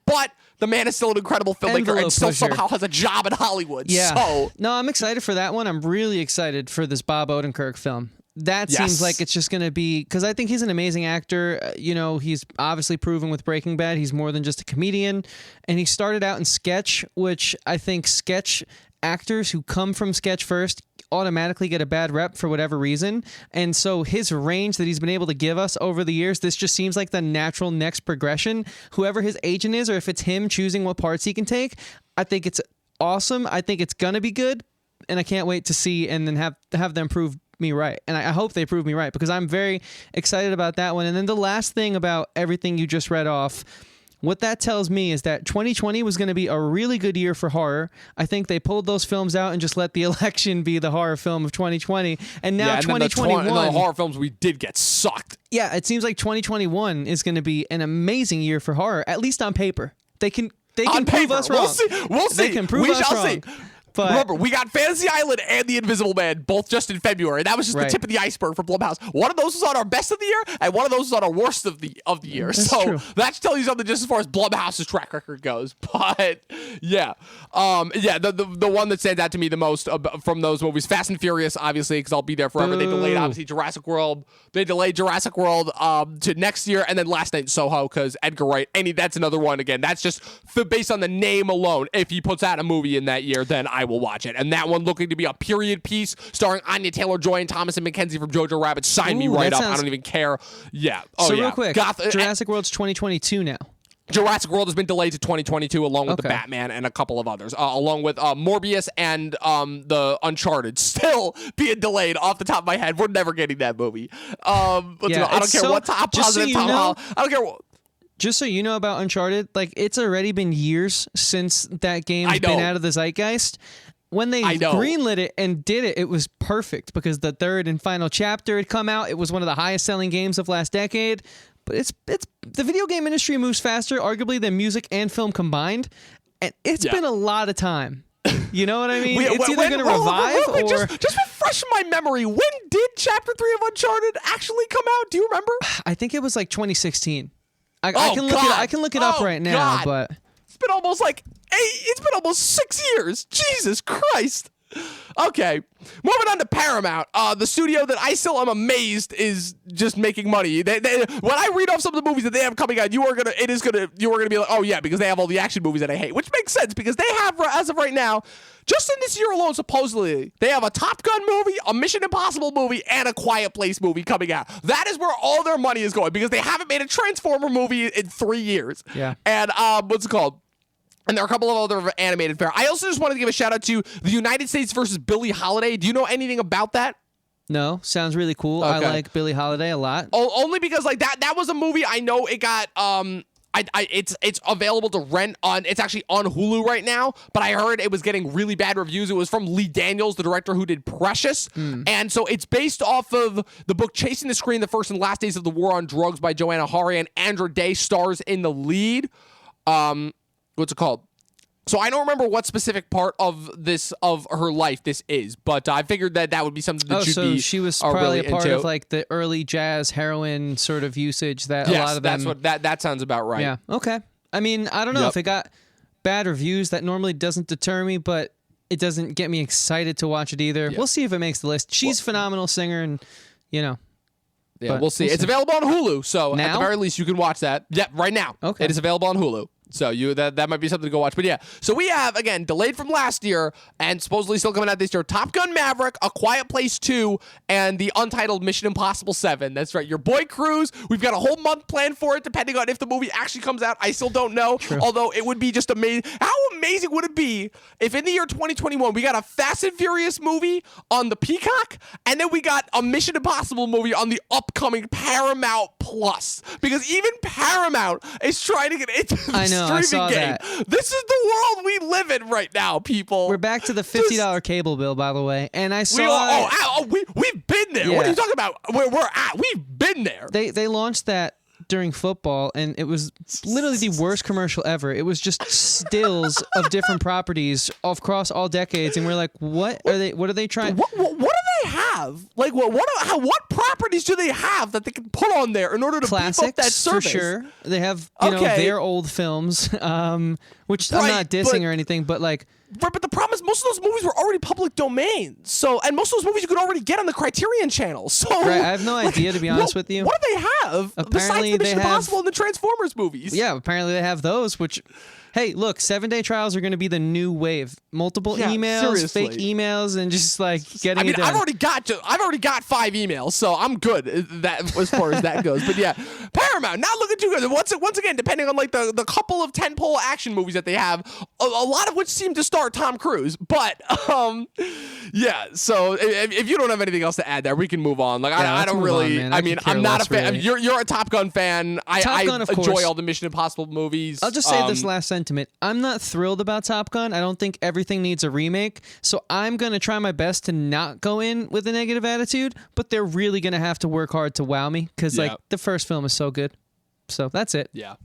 But the man is still an incredible filmmaker and still somehow has a job in Hollywood. Yeah. So. No, I'm excited for that one. I'm really excited for this Bob Odenkirk film. That seems like it's just going to be, because I think he's an amazing actor. He's obviously proven with Breaking Bad. He's more than just a comedian. And he started out in sketch, which I think sketch actors who come from sketch first automatically get a bad rep for whatever reason. And so his range that he's been able to give us over the years, this just seems like the natural next progression. Whoever his agent is, or if it's him choosing what parts he can take, I think it's awesome. I think it's going to be good. And I can't wait to see and then have them prove me right. And I hope they prove me right because I'm very excited about that one. And then the last thing about everything you just read off, what that tells me is that 2020 was going to be a really good year for horror. I think they pulled those films out and just let the election be the horror film of 2020. And now 2021. And the horror films we did get sucked. Yeah, it seems like 2021 is going to be an amazing year for horror, at least on paper. They can prove us wrong. We'll see. They can prove us wrong. See. But remember, we got Fantasy Island and The Invisible Man both just in February. That was just the tip of the iceberg for Blumhouse. One of those was on our best of the year, and one of those was on our worst of the year. That's so true. that should tell you something just as far as Blumhouse's track record goes. But yeah, the one that stands out to me the most from those movies, Fast and Furious, obviously, because I'll be there forever. They delayed obviously Jurassic World. They delayed Jurassic World to next year, and then Last Night in Soho because Edgar Wright. That's another one. Again, that's just based on the name alone. If he puts out a movie in that year, then I will watch it. And that one looking to be a period piece starring Anya Taylor-Joy and Thomas and Mackenzie from Jojo Rabbit. Sign me right up. I don't even care. Yeah. Oh, so yeah. real quick, Jurassic World's 2022 now. Jurassic World has been delayed to 2022 along with the Batman and a couple of others, along with Morbius and the Uncharted still being delayed off the top of my head. We're never getting that movie. I don't care what top positive, I don't care what. Just so you know about Uncharted, like it's already been years since that game's been out of the zeitgeist. When they greenlit it and did it, it was perfect because the third and final chapter had come out. It was one of the highest selling games of last decade. But it's the video game industry moves faster, arguably, than music and film combined. And it's been a lot of time. You know what I mean? It's either going to revive or... Just refresh my memory. When did Chapter 3 of Uncharted actually come out? Do you remember? I think it was like 2016. I can look it up right now, but... It's been almost 6 years. Jesus Christ. Okay, moving on to Paramount, the studio that I still am amazed is just making money. When I read off some of the movies that they have coming out, you are gonna be like, oh yeah, because they have all the action movies that I hate, which makes sense because they have, as of right now, just in this year alone, supposedly they have a Top Gun movie, a Mission Impossible movie, and a Quiet Place movie coming out. That is where all their money is going because they haven't made a Transformer movie in 3 years. Yeah, and what's it called? And there are a couple of other animated fare. I also just wanted to give a shout out to the United States versus Billie Holiday. Do you know anything about that? No, sounds really cool. I like Billie Holiday a lot. Only because like that was a movie I know it got it's available to rent on. It's actually on Hulu right now, but I heard it was getting really bad reviews. It was from Lee Daniels, the director who did Precious, and so it's based off of the book Chasing the Screen: The First and Last Days of the War on Drugs by Joanna Hari, and Andra Day stars in the lead. What's it called? So I don't remember what specific part of her life this is, but I figured that would be something that should be. She was probably really a part into. of like the early jazz heroin sort of usage that a lot of them. That's what that sounds about right. Yeah. Okay. I mean, I don't know if it got bad reviews. That normally doesn't deter me, but it doesn't get me excited to watch it either. Yeah. We'll see if it makes the list. She's a phenomenal singer, and Yeah, we'll see. It's available on Hulu, so now? at the very least you can watch that. Yeah, right now. Okay. It is available on Hulu. So that might be something to go watch. But yeah, so we have, again, delayed from last year and supposedly still coming out this year, Top Gun Maverick, A Quiet Place 2, and the untitled Mission Impossible 7. That's right, your boy Cruise. We've got a whole month planned for it, depending on if the movie actually comes out. I still don't know, although it would be just amazing. How amazing would it be if in the year 2021 we got a Fast and Furious movie on the Peacock, and then we got a Mission Impossible movie on the upcoming Paramount Plus? Because even Paramount is trying to get into the streaming game. This is the world we live in right now, people. We're back to the $50 cable bill, by the way, and I saw. We've been there. Yeah. What are you talking about? Where we're at? We've been there. They launched that during football, and it was literally the worst commercial ever. It was just stills of different properties across all decades, and we're like, what are they trying? What do they have? Like what properties do they have that they can put on there in order to Classics, beef up that service? for sure. They have their old films, which I'm not dissing or anything, but like. Right, but the problem is most of those movies were already public domain. And most of those movies you could already get on the Criterion channel. So right, I have no idea, to be honest with you. What do they have besides the Mission Impossible and the Transformers movies? Yeah, apparently they have those, which... Hey, look, 7-day trials are going to be the new wave. Multiple emails, seriously. fake emails, and just like getting it done. I've already got 5 emails, so I'm good that as far as that goes. But yeah, Paramount not looking too good. Once again, depending on like the couple of tentpole action movies that they have, a lot of which seem to star Tom Cruise. But yeah. So if you don't have anything else to add there, we can move on. Like I don't really. On, I'm not a fan. Really. You're a Top Gun fan. I Gun, of enjoy course. all the Mission Impossible movies. I'll just say this last sentiment. I'm not thrilled about Top Gun. I don't think everything needs a remake. So I'm going to try my best to not go in with a negative attitude, but they're really going to have to work hard to wow me because like the first film is so good. So that's it. Yeah.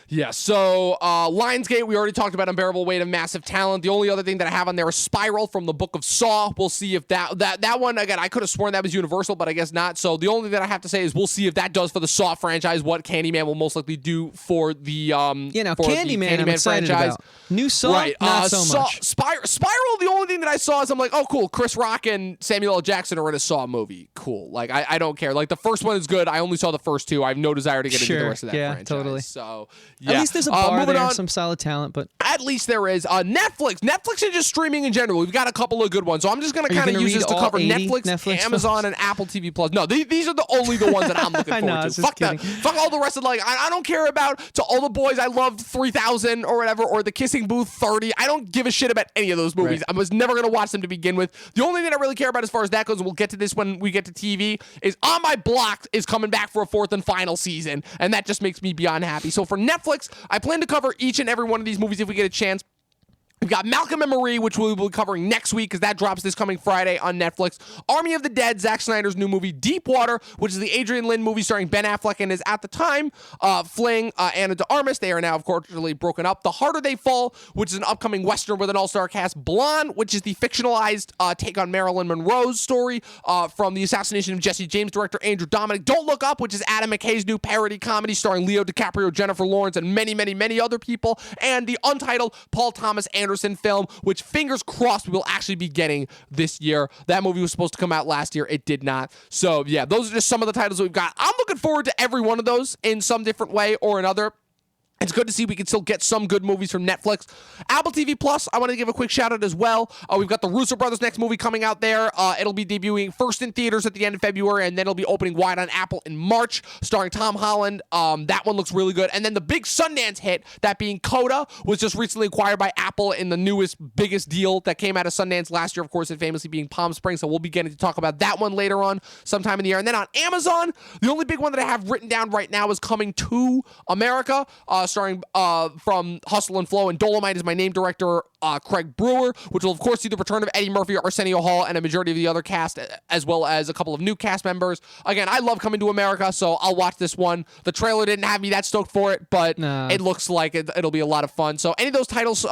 Yeah, so Lionsgate, we already talked about Unbearable Weight of Massive Talent. The only other thing that I have on there is Spiral from the Book of Saw. We'll see if that one, again, I could have sworn that was Universal, but I guess not. So the only thing that I have to say is we'll see if that does for the Saw franchise what Candyman will most likely do for the Candyman I'm excited franchise. About. New Saw, right. not so much. Spiral, the only thing that I saw is I'm like, oh, cool, Chris Rock and Samuel L. Jackson are in a Saw movie. Cool. Like, I don't care. Like, the first one is good. I only saw the first two. I have no desire to get into the rest of that franchise. Totally. So, yeah. At least there's a bar there, some solid talent, but at least there is. Netflix is just streaming in general. We've got a couple of good ones, so I'm just going to kind of use this to cover Netflix Amazon, films? and Apple TV Plus. No, these are the only ones that I'm looking forward to. Fuck that. Fuck all the rest of I don't care about To All the Boys I Loved 3000 or whatever, or The Kissing Booth 30. I don't give a shit about any of those movies. Right. I was never going to watch them to begin with. The only thing I really care about as far as that goes, and we'll get to this when we get to TV, is On My Block is coming back for a 4th and final season, and that just makes me beyond happy. So for Netflix, I plan to cover each and every one of these movies if we get a chance. We've got Malcolm and Marie, which we'll be covering next week because that drops this coming Friday on Netflix. Army of the Dead, Zack Snyder's new movie. Deep Water, which is the Adrian Lyne movie starring Ben Affleck and is at the time flaying Anna de Armas. They are now, of course, broken up. The Harder They Fall, which is an upcoming Western with an all-star cast. Blonde, which is the fictionalized take on Marilyn Monroe's story from the assassination of Jesse James director Andrew Dominic. Don't Look Up, which is Adam McKay's new parody comedy starring Leo DiCaprio, Jennifer Lawrence, and many, many, many other people. And the untitled Paul Thomas Anderson film, which fingers crossed we will actually be getting this year. That movie was supposed to come out last year. It did not. So yeah, those are just some of the titles we've got. I'm looking forward to every one of those in some different way or another. It's good to see we can still get some good movies from Netflix. Apple TV Plus, I want to give a quick shout out as well. We've got the Russo Brothers' next movie coming out there. It'll be debuting first in theaters at the end of February, and then it'll be opening wide on Apple in March, starring Tom Holland. That one looks really good. And then the big Sundance hit, that being Coda, was just recently acquired by Apple in the newest, biggest deal that came out of Sundance last year, of course, it famously being Palm Springs. So we'll be getting to talk about that one later on sometime in the year. And then on Amazon, the only big one that I have written down right now is Coming to America, starring from Hustle and Flow, and Dolomite is my name director, Craig Brewer, which will of course see the return of Eddie Murphy, Arsenio Hall, and a majority of the other cast, as well as a couple of new cast members. Again, I love Coming to America, so I'll watch this one. The trailer didn't have me that stoked for it, but it looks like it'll be a lot of fun. So any of those titles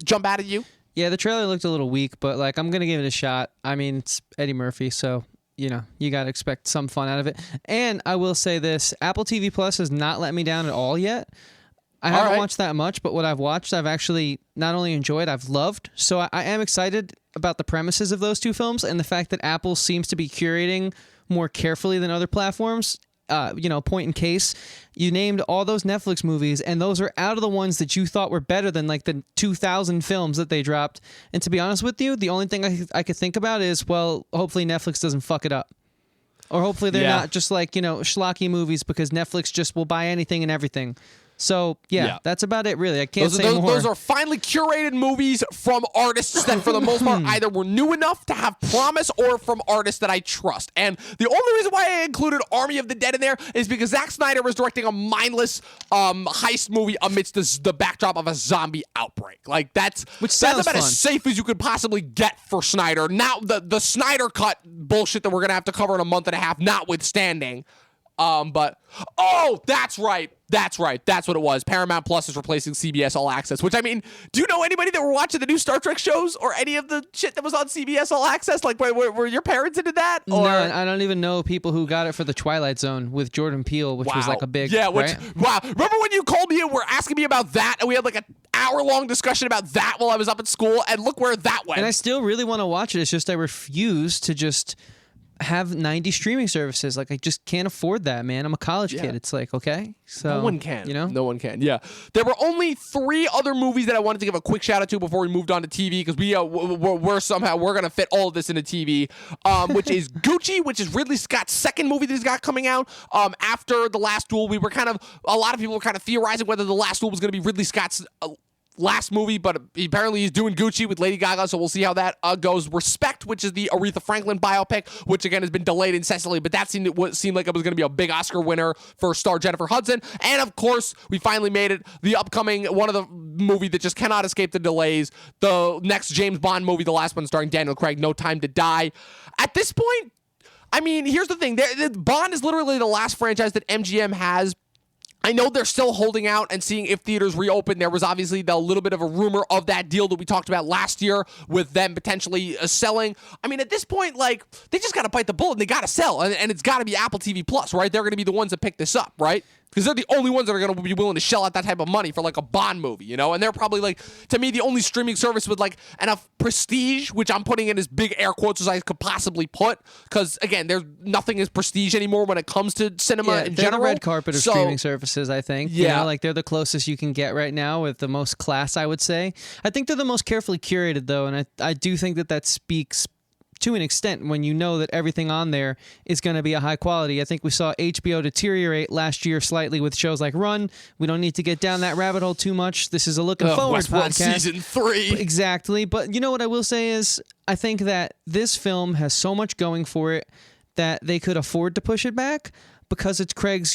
jump out at you? Yeah, the trailer looked a little weak, but like I'm gonna give it a shot. I mean, it's Eddie Murphy, so you know, you got to expect some fun out of it. And I will say this, Apple TV Plus has not let me down at all yet. I haven't watched that much, but what I've watched, I've actually not only enjoyed, I've loved. So I am excited about the premises of those two films and the fact that Apple seems to be curating more carefully than other platforms. Point in case, you named all those Netflix movies, and those are out of the ones that you thought were better than like the 2,000 films that they dropped. And to be honest with you, the only thing I could think about is, well, hopefully Netflix doesn't fuck it up. Or hopefully they're not just like, schlocky movies, because Netflix just will buy anything and everything. So, that's about it, really. I can't say more. Those are finely curated movies from artists that, for the most part, either were new enough to have promise or from artists that I trust. And the only reason why I included Army of the Dead in there is because Zack Snyder was directing a mindless heist movie amidst the backdrop of a zombie outbreak. Like, that's about fun. as safe as you could possibly get for Snyder. Now, the Snyder Cut bullshit that we're going to have to cover in a month and a half, notwithstanding. That's right. That's what it was. Paramount Plus is replacing CBS All Access, which, I mean, do you know anybody that were watching the new Star Trek shows or any of the shit that was on CBS All Access? Like, were your parents into that? Or? No, I don't even know people who got it for the Twilight Zone with Jordan Peele, which was like a big... Yeah, right? Wow. Remember when you called me and were asking me about that, and we had like an hour-long discussion about that while I was up at school, and look where that went. And I still really want to watch it. It's just I refuse to just have 90 streaming services. Like, I just can't afford that, man. I'm a college kid. It's like, okay, so no one can. No one can. Yeah, there were only 3 other movies that I wanted to give a quick shout out to before we moved on to TV, because we're gonna fit all of this into TV. Which is Gucci, which is Ridley Scott's second movie that he's got coming out. After The Last Duel, a lot of people were kind of theorizing whether The Last Duel was gonna be Ridley Scott's last movie, but apparently he's doing Gucci with Lady Gaga, so we'll see how that goes. Respect, which is the Aretha Franklin biopic, which again has been delayed incessantly, but that seemed like it was going to be a big Oscar winner for star Jennifer Hudson. And of course, we finally made it. The upcoming one of the movie that just cannot escape the delays, the next James Bond movie, the last one starring Daniel Craig, No Time to Die. At this point, I mean, here's the thing. Bond is literally the last franchise that MGM has. I know they're still holding out and seeing if theaters reopen. There was obviously a little bit of a rumor of that deal that we talked about last year with them potentially selling. I mean, at this point, like, they just got to bite the bullet and they got to sell. And it's got to be Apple TV Plus, right? They're going to be the ones that pick this up, right? Because they're the only ones that are going to be willing to shell out that type of money for like a Bond movie, And they're probably like, to me, the only streaming service with like enough prestige, which I'm putting in as big air quotes as I could possibly put. Because again, there's nothing is prestige anymore when it comes to cinema in general. The red carpet of streaming services, I think. Yeah. Like they're the closest you can get right now with the most class, I would say. I think they're the most carefully curated though. And I do think that speaks to an extent when you know that everything on there is going to be a high quality. I think we saw HBO deteriorate last year slightly with shows like Run. We don't need to get down that rabbit hole too much. This is a looking forward Westworld podcast. Season 3. Exactly. But you know what I will say is I think that this film has so much going for it that they could afford to push it back because it's Craig's,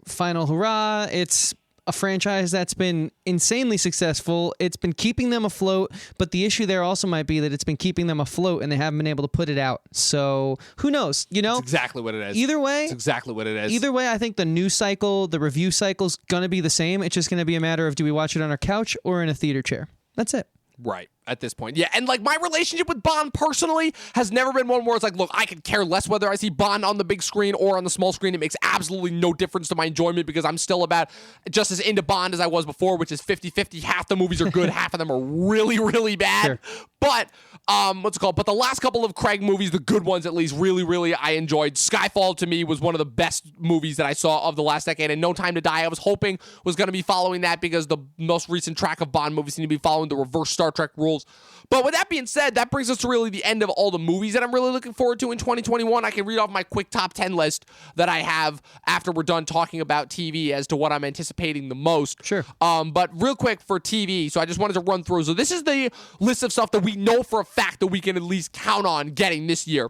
final hurrah. It's a franchise that's been insanely successful. It's been keeping them afloat, but the issue there also might be that it's been keeping them afloat and they haven't been able to put it out. So who knows? That's exactly what it is. Either way, it's exactly what it is. Either way, I think the news cycle, the review cycle is going to be the same. It's just going to be a matter of do we watch it on our couch or in a theater chair? That's it. Right. At this point. Yeah. And like my relationship with Bond personally has never been one where it's like, look, I could care less whether I see Bond on the big screen or on the small screen. It makes absolutely no difference to my enjoyment because I'm still about just as into Bond as I was before, which is 50-50. Half the movies are good. Half of them are really, really bad. Sure. But What's it called? But the last couple of Craig movies, the good ones at least, really I enjoyed. Skyfall to me was one of the best movies that I saw of the last decade, and No Time to Die I was hoping was going to be following that because the most recent track of Bond movies seem to be following the reverse Star Trek rules. But with that being said, that brings us to really the end of all the movies that I'm really looking forward to in 2021. I can read off my quick top 10 list that I have after we're done talking about TV as to what I'm anticipating the most. Sure. But real quick for TV, so I just wanted to run through. So this is the list of stuff that we know for a fact that we can at least count on getting this year,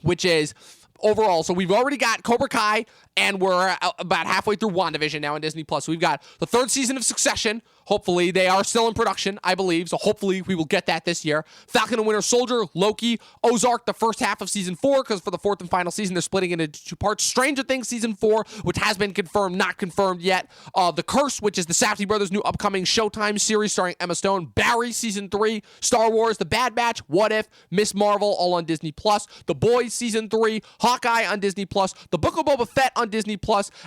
which is overall. So we've already got Cobra Kai, and we're about halfway through WandaVision now on Disney+. So we've got the third season of Succession. Hopefully, they are still in production, I believe. So hopefully we will get that this year. Falcon and Winter Soldier, Loki, Ozark, the first half of season 4, because for the fourth and final season, they're splitting it into 2 parts. Stranger Things season 4, which has been confirmed, not confirmed yet. The Curse, which is the Safdie brothers' new upcoming Showtime series starring Emma Stone. Barry season 3, Star Wars, The Bad Batch, What If, Miss Marvel, all on Disney+. The Boys season 3, Hawkeye on Disney+, The Book of Boba Fett on Disney+,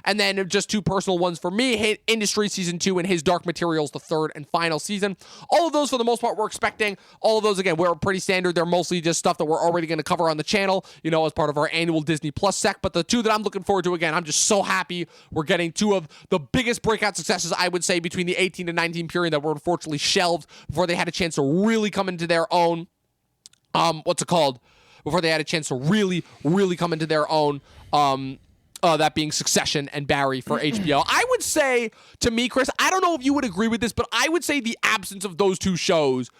and then just 2 personal ones for me, Hit Industry season 2 and His Dark Materials, the third and final season. All of those, for the most part, we're expecting. All of those, again, we're pretty standard. They're mostly just stuff that we're already going to cover on the channel, as part of our annual Disney Plus sec. But the 2 that I'm looking forward to, again, I'm just so happy we're getting 2 of the biggest breakout successes, I would say, between the 18 to 19 period that were unfortunately shelved before they had a chance to really come into their own. Before they had a chance to really come into their own. That being Succession and Barry for HBO. I would say, to me, Chris, I don't know if you would agree with this, but I would say the absence of those 2 shows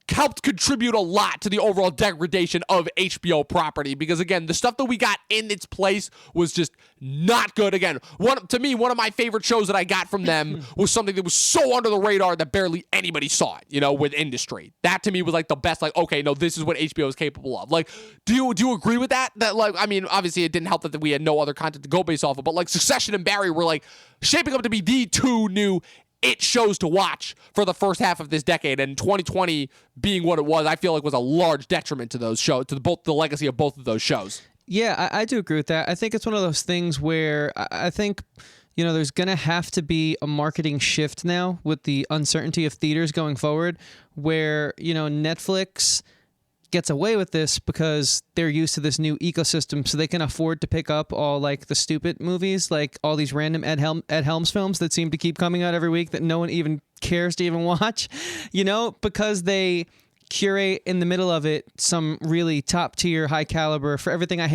helped contribute a lot to the overall degradation of HBO property, because again, the stuff that we got in its place was just not good. Again, one of my favorite shows that I got from them was something that was so under the radar that barely anybody saw it, with Industry. That to me was like the best, like, okay, no, this is what HBO is capable of. Like, do you agree with that? That, like, I mean, obviously it didn't help that we had no other content to go based off of, but like Succession and Barry were like shaping up to be the 2 new it shows to watch for the first half of this decade, and 2020 being what it was, I feel like was a large detriment to those shows, to both the legacy of both of those shows. Yeah, I do agree with that. I think it's one of those things where I think, there's going to have to be a marketing shift now with the uncertainty of theaters going forward, where, Netflix gets away with this because they're used to this new ecosystem, so they can afford to pick up all like the stupid movies, like all these random Ed Helms films that seem to keep coming out every week that no one even cares to even watch, because they curate in the middle of it some really top tier, high caliber. For everything I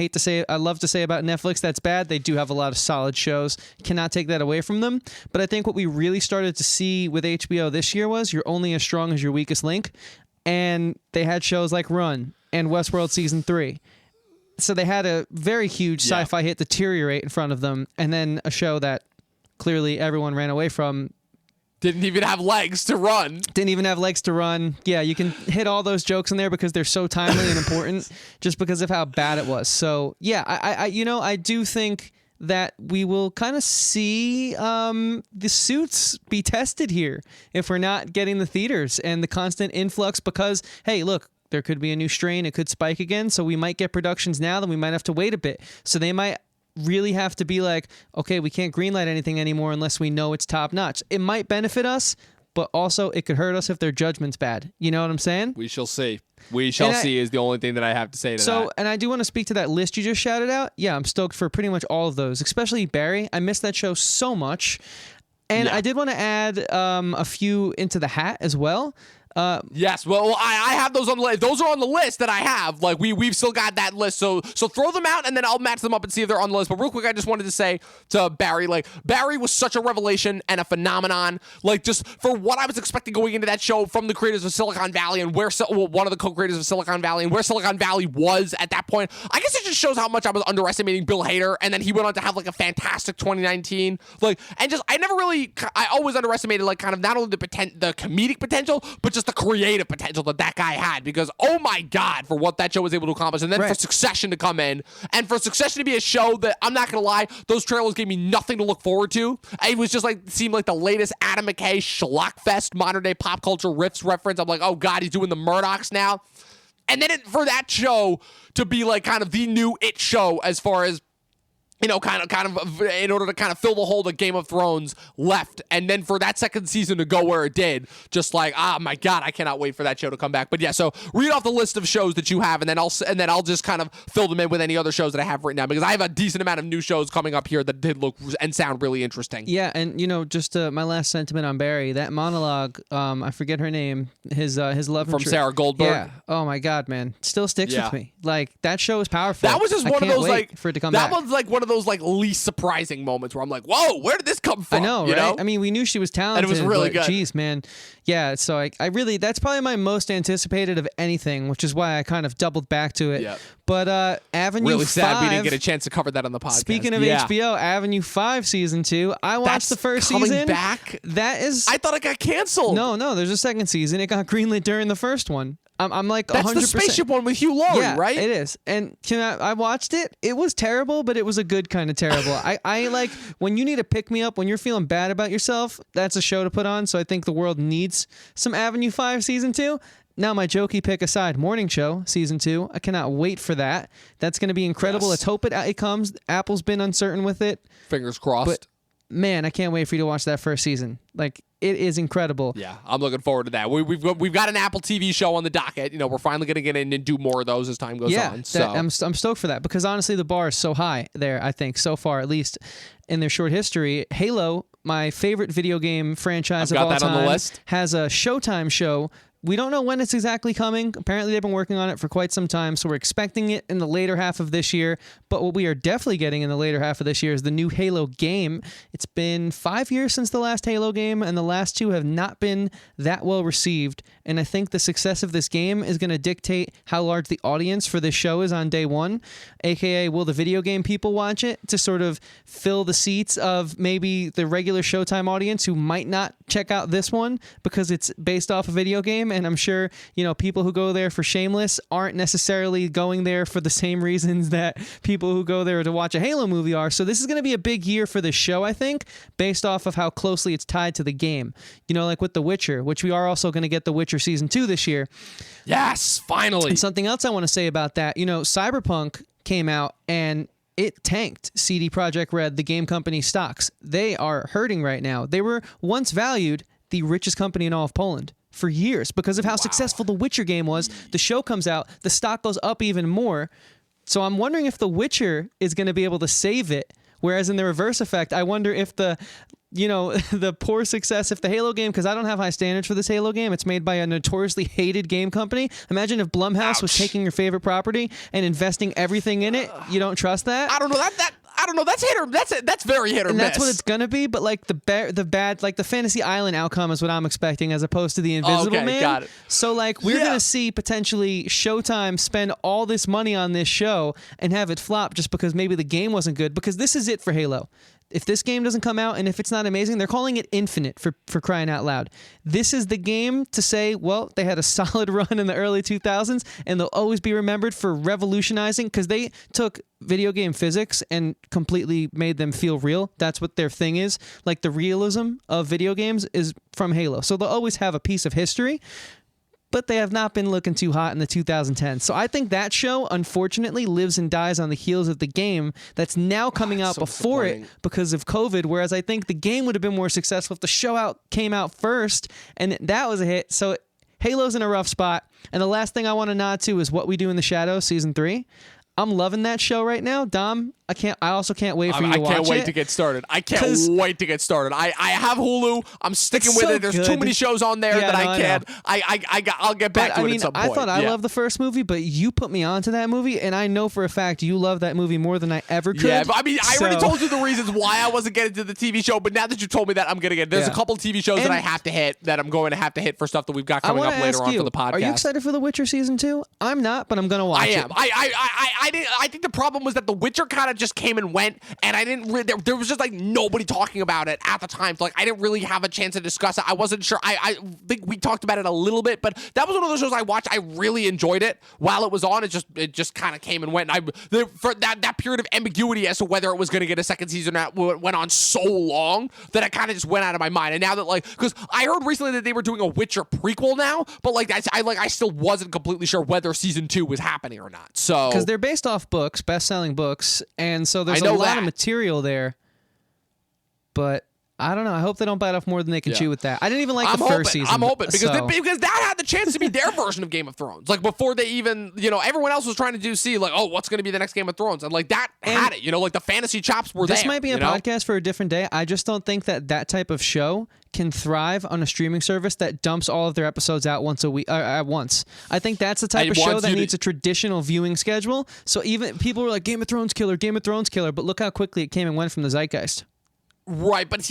love to say about Netflix that's bad, they do have a lot of solid shows. Cannot take that away from them. But I think what we really started to see with HBO this year was you're only as strong as your weakest link. And they had shows like Run and Westworld Season 3. So they had a very huge sci-fi hit deteriorate in front of them, and then a show that clearly everyone ran away from. Didn't even have legs to run. Yeah, you can hit all those jokes in there because they're so timely and important just because of how bad it was. So, yeah, I do think that we will kind of see the suits be tested here if we're not getting the theaters and the constant influx, because, hey, look, there could be a new strain. It could spike again. So we might get productions now, then we might have to wait a bit. So they might really have to be like, okay, we can't greenlight anything anymore unless we know it's top notch. It might benefit us, but also it could hurt us if their judgment's bad. You know what I'm saying? We shall see. We shall see is the only thing that I have to say to that. So, and I do want to speak to that list you just shouted out. Yeah, I'm stoked for pretty much all of those, especially Barry. I missed that show so much. And I did want to add a few into the hat as well. Yes, well, I have those on the list. Those are on the list that I have. Like, we've still got that list. So throw them out, and then I'll match them up and see if they're on the list. But real quick, I just wanted to say to Barry, like, Barry was such a revelation and a phenomenon. Like, just for what I was expecting going into that show from the creators of Silicon Valley and one of the co-creators of Silicon Valley and where Silicon Valley was at that point. I guess it just shows how much I was underestimating Bill Hader, and then he went on to have, like, a fantastic 2019. Like, and just, I always underestimated, like, kind of not only the comedic potential, but just the creative potential that guy had, because oh my god, for what that show was able to accomplish, and then for Succession to come in, and for Succession to be a show that, I'm not gonna lie, those trailers gave me nothing to look forward to. It was just like, seemed like the latest Adam McKay schlockfest, modern day pop culture riffs reference. I'm like, oh god, he's doing the Murdochs now. And then for that show to be like kind of the new it show as far as kind of in order to kind of fill the hole that Game of Thrones left, and then for that second season to go where it did, just like, oh my God, I cannot wait for that show to come back. But yeah, so read off the list of shows that you have, and then I'll just kind of fill them in with any other shows that I have right now, because I have a decent amount of new shows coming up here that did look and sound really interesting. Yeah, and just my last sentiment on Barry, that monologue, I forget her name, his love from Sarah Goldberg. Yeah. Oh my God, man, still sticks with me. Like, that show is powerful. That was just one of those like for it to come back. That was like one of those like least surprising moments where I'm like, whoa, where did this come from? I know, right? I mean, we knew she was talented, and it was really good. Geez, man. Yeah, so I really, that's probably my most anticipated of anything, which is why I kind of doubled back to it. Yeah. But Avenue 5. Really sad we didn't get a chance to cover that on the podcast. Speaking of HBO, Avenue 5 season 2, I watched the first season. Back? That is... I thought it got canceled. No, there's a second season. It got greenlit during the first one. I'm like 100%. That's the spaceship one with Hugh Laurie, right? It is. And I watched it. It was terrible, but it was a good kind of terrible. I like, when you need a pick-me-up, when you're feeling bad about yourself, that's a show to put on. So I think the world needs some Avenue 5 season 2. Now, my jokey pick aside, Morning Show season 2. I cannot wait for that. That's going to be incredible. Yes. Let's hope it comes. Apple's been uncertain with it. Fingers crossed. But man, I can't wait for you to watch that first season. Like, it is incredible. Yeah, I'm looking forward to that. We've got an Apple TV show on the docket. We're finally going to get in and do more of those as time goes on. So I'm stoked for that, because honestly, the bar is so high there, I think, so far, at least in their short history. Halo, my favorite video game franchise of all time, on the list. Has a Showtime show. We don't know when it's exactly coming. Apparently, they've been working on it for quite some time, so we're expecting it in the later half of this year. But what we are definitely getting in the later half of this year is the new Halo game. It's been 5 years since the last Halo game, and the last two have not been that well received. And I think the success of this game is going to dictate how large the audience for this show is on day one, aka will the video game people watch it to sort of fill the seats of maybe the regular Showtime audience who might not check out this one because it's based off a video game. And I'm sure, people who go there for Shameless aren't necessarily going there for the same reasons that people who go there to watch a Halo movie are. So this is going to be a big year for this show, I think, based off of how closely it's tied to the game. Like with The Witcher, which we are also going to get The Witcher Season 2 this year. Yes, finally. And something else I want to say about that, Cyberpunk came out and it tanked CD Projekt Red, the game company stocks. They are hurting right now. They were once valued the richest company in all of Poland for years because of how successful The Witcher game was. The show comes out, the stock goes up even more. So I'm wondering if The Witcher is going to be able to save it. Whereas in the reverse effect, I wonder if the poor success, if the Halo game, because I don't have high standards for this Halo game, it's made by a notoriously hated game company. Imagine if Blumhouse was taking your favorite property and investing everything in it. You don't trust that? I don't know. I don't know. That's very hit or miss. miss. That's what it's gonna be. But like the bad, like the Fantasy Island outcome is what I'm expecting, as opposed to the Invisible Man. Got it. So like we're gonna see potentially Showtime spend all this money on this show and have it flop just because maybe the game wasn't good. Because this is it for Halo. If this game doesn't come out and if it's not amazing, they're calling it Infinite for crying out loud. This is the game to say, well, they had a solid run in the early 2000s and they'll always be remembered for revolutionizing, because they took video game physics and completely made them feel real. That's what their thing is. Like the realism of video games is from Halo. So they'll always have a piece of history. But they have not been looking too hot in the 2010s. So I think that show, unfortunately, lives and dies on the heels of the game that's now coming out before it because of COVID, whereas I think the game would have been more successful if the show came out first, and that was a hit. So Halo's in a rough spot. And the last thing I want to nod to is What We Do in the Shadows, Season 3. I'm loving that show right now. Dom, I also can't wait for you to watch it. I can't wait to get started. I have Hulu. I'm sticking with it. There's too many shows on there that I can't. I'll get back to it at some point. I thought I loved the first movie, but you put me onto that movie, and I know for a fact you love that movie more than I ever could. Yeah, but I already told you the reasons why I wasn't getting to the TV show, but now that you told me that, I'm going to get it. There's a couple TV shows that I have to hit, that I'm going to have to hit for stuff that we've got coming up later on for the podcast. Are you excited for The Witcher Season 2? I'm not, but I'm going to watch it. I am. I think the problem was that The Witcher kind of just came and went, and I didn't really, there was just like nobody talking about it at the time. So, like, I didn't really have a chance to discuss it. I wasn't sure. I think we talked about it a little bit, but that was one of those shows I watched. I really enjoyed it while it was on. It just kind of came and went. And for that period of ambiguity as to whether it was going to get a second season went on so long that it kind of just went out of my mind. And now that, like, because I heard recently that they were doing a Witcher prequel now, but like I still wasn't completely sure whether season 2 was happening or not. So because they're basically based off books, best-selling books, and so there's I know a lot that. of material there. But I don't know. I hope they don't bite off more than they can chew with that. I didn't even like the first season. I'm hoping because that had the chance to be their version of Game of Thrones. Like before they even, everyone else was trying to see like, oh, what's going to be the next Game of Thrones, and like that had it. Like the fantasy chops were there. This might be a podcast for a different day. I just don't think that type of show can thrive on a streaming service that dumps all of their episodes out once a week at once. I think that's the type of show that needs a traditional viewing schedule. So even people were like Game of Thrones killer, but look how quickly it came and went from the zeitgeist. Right, but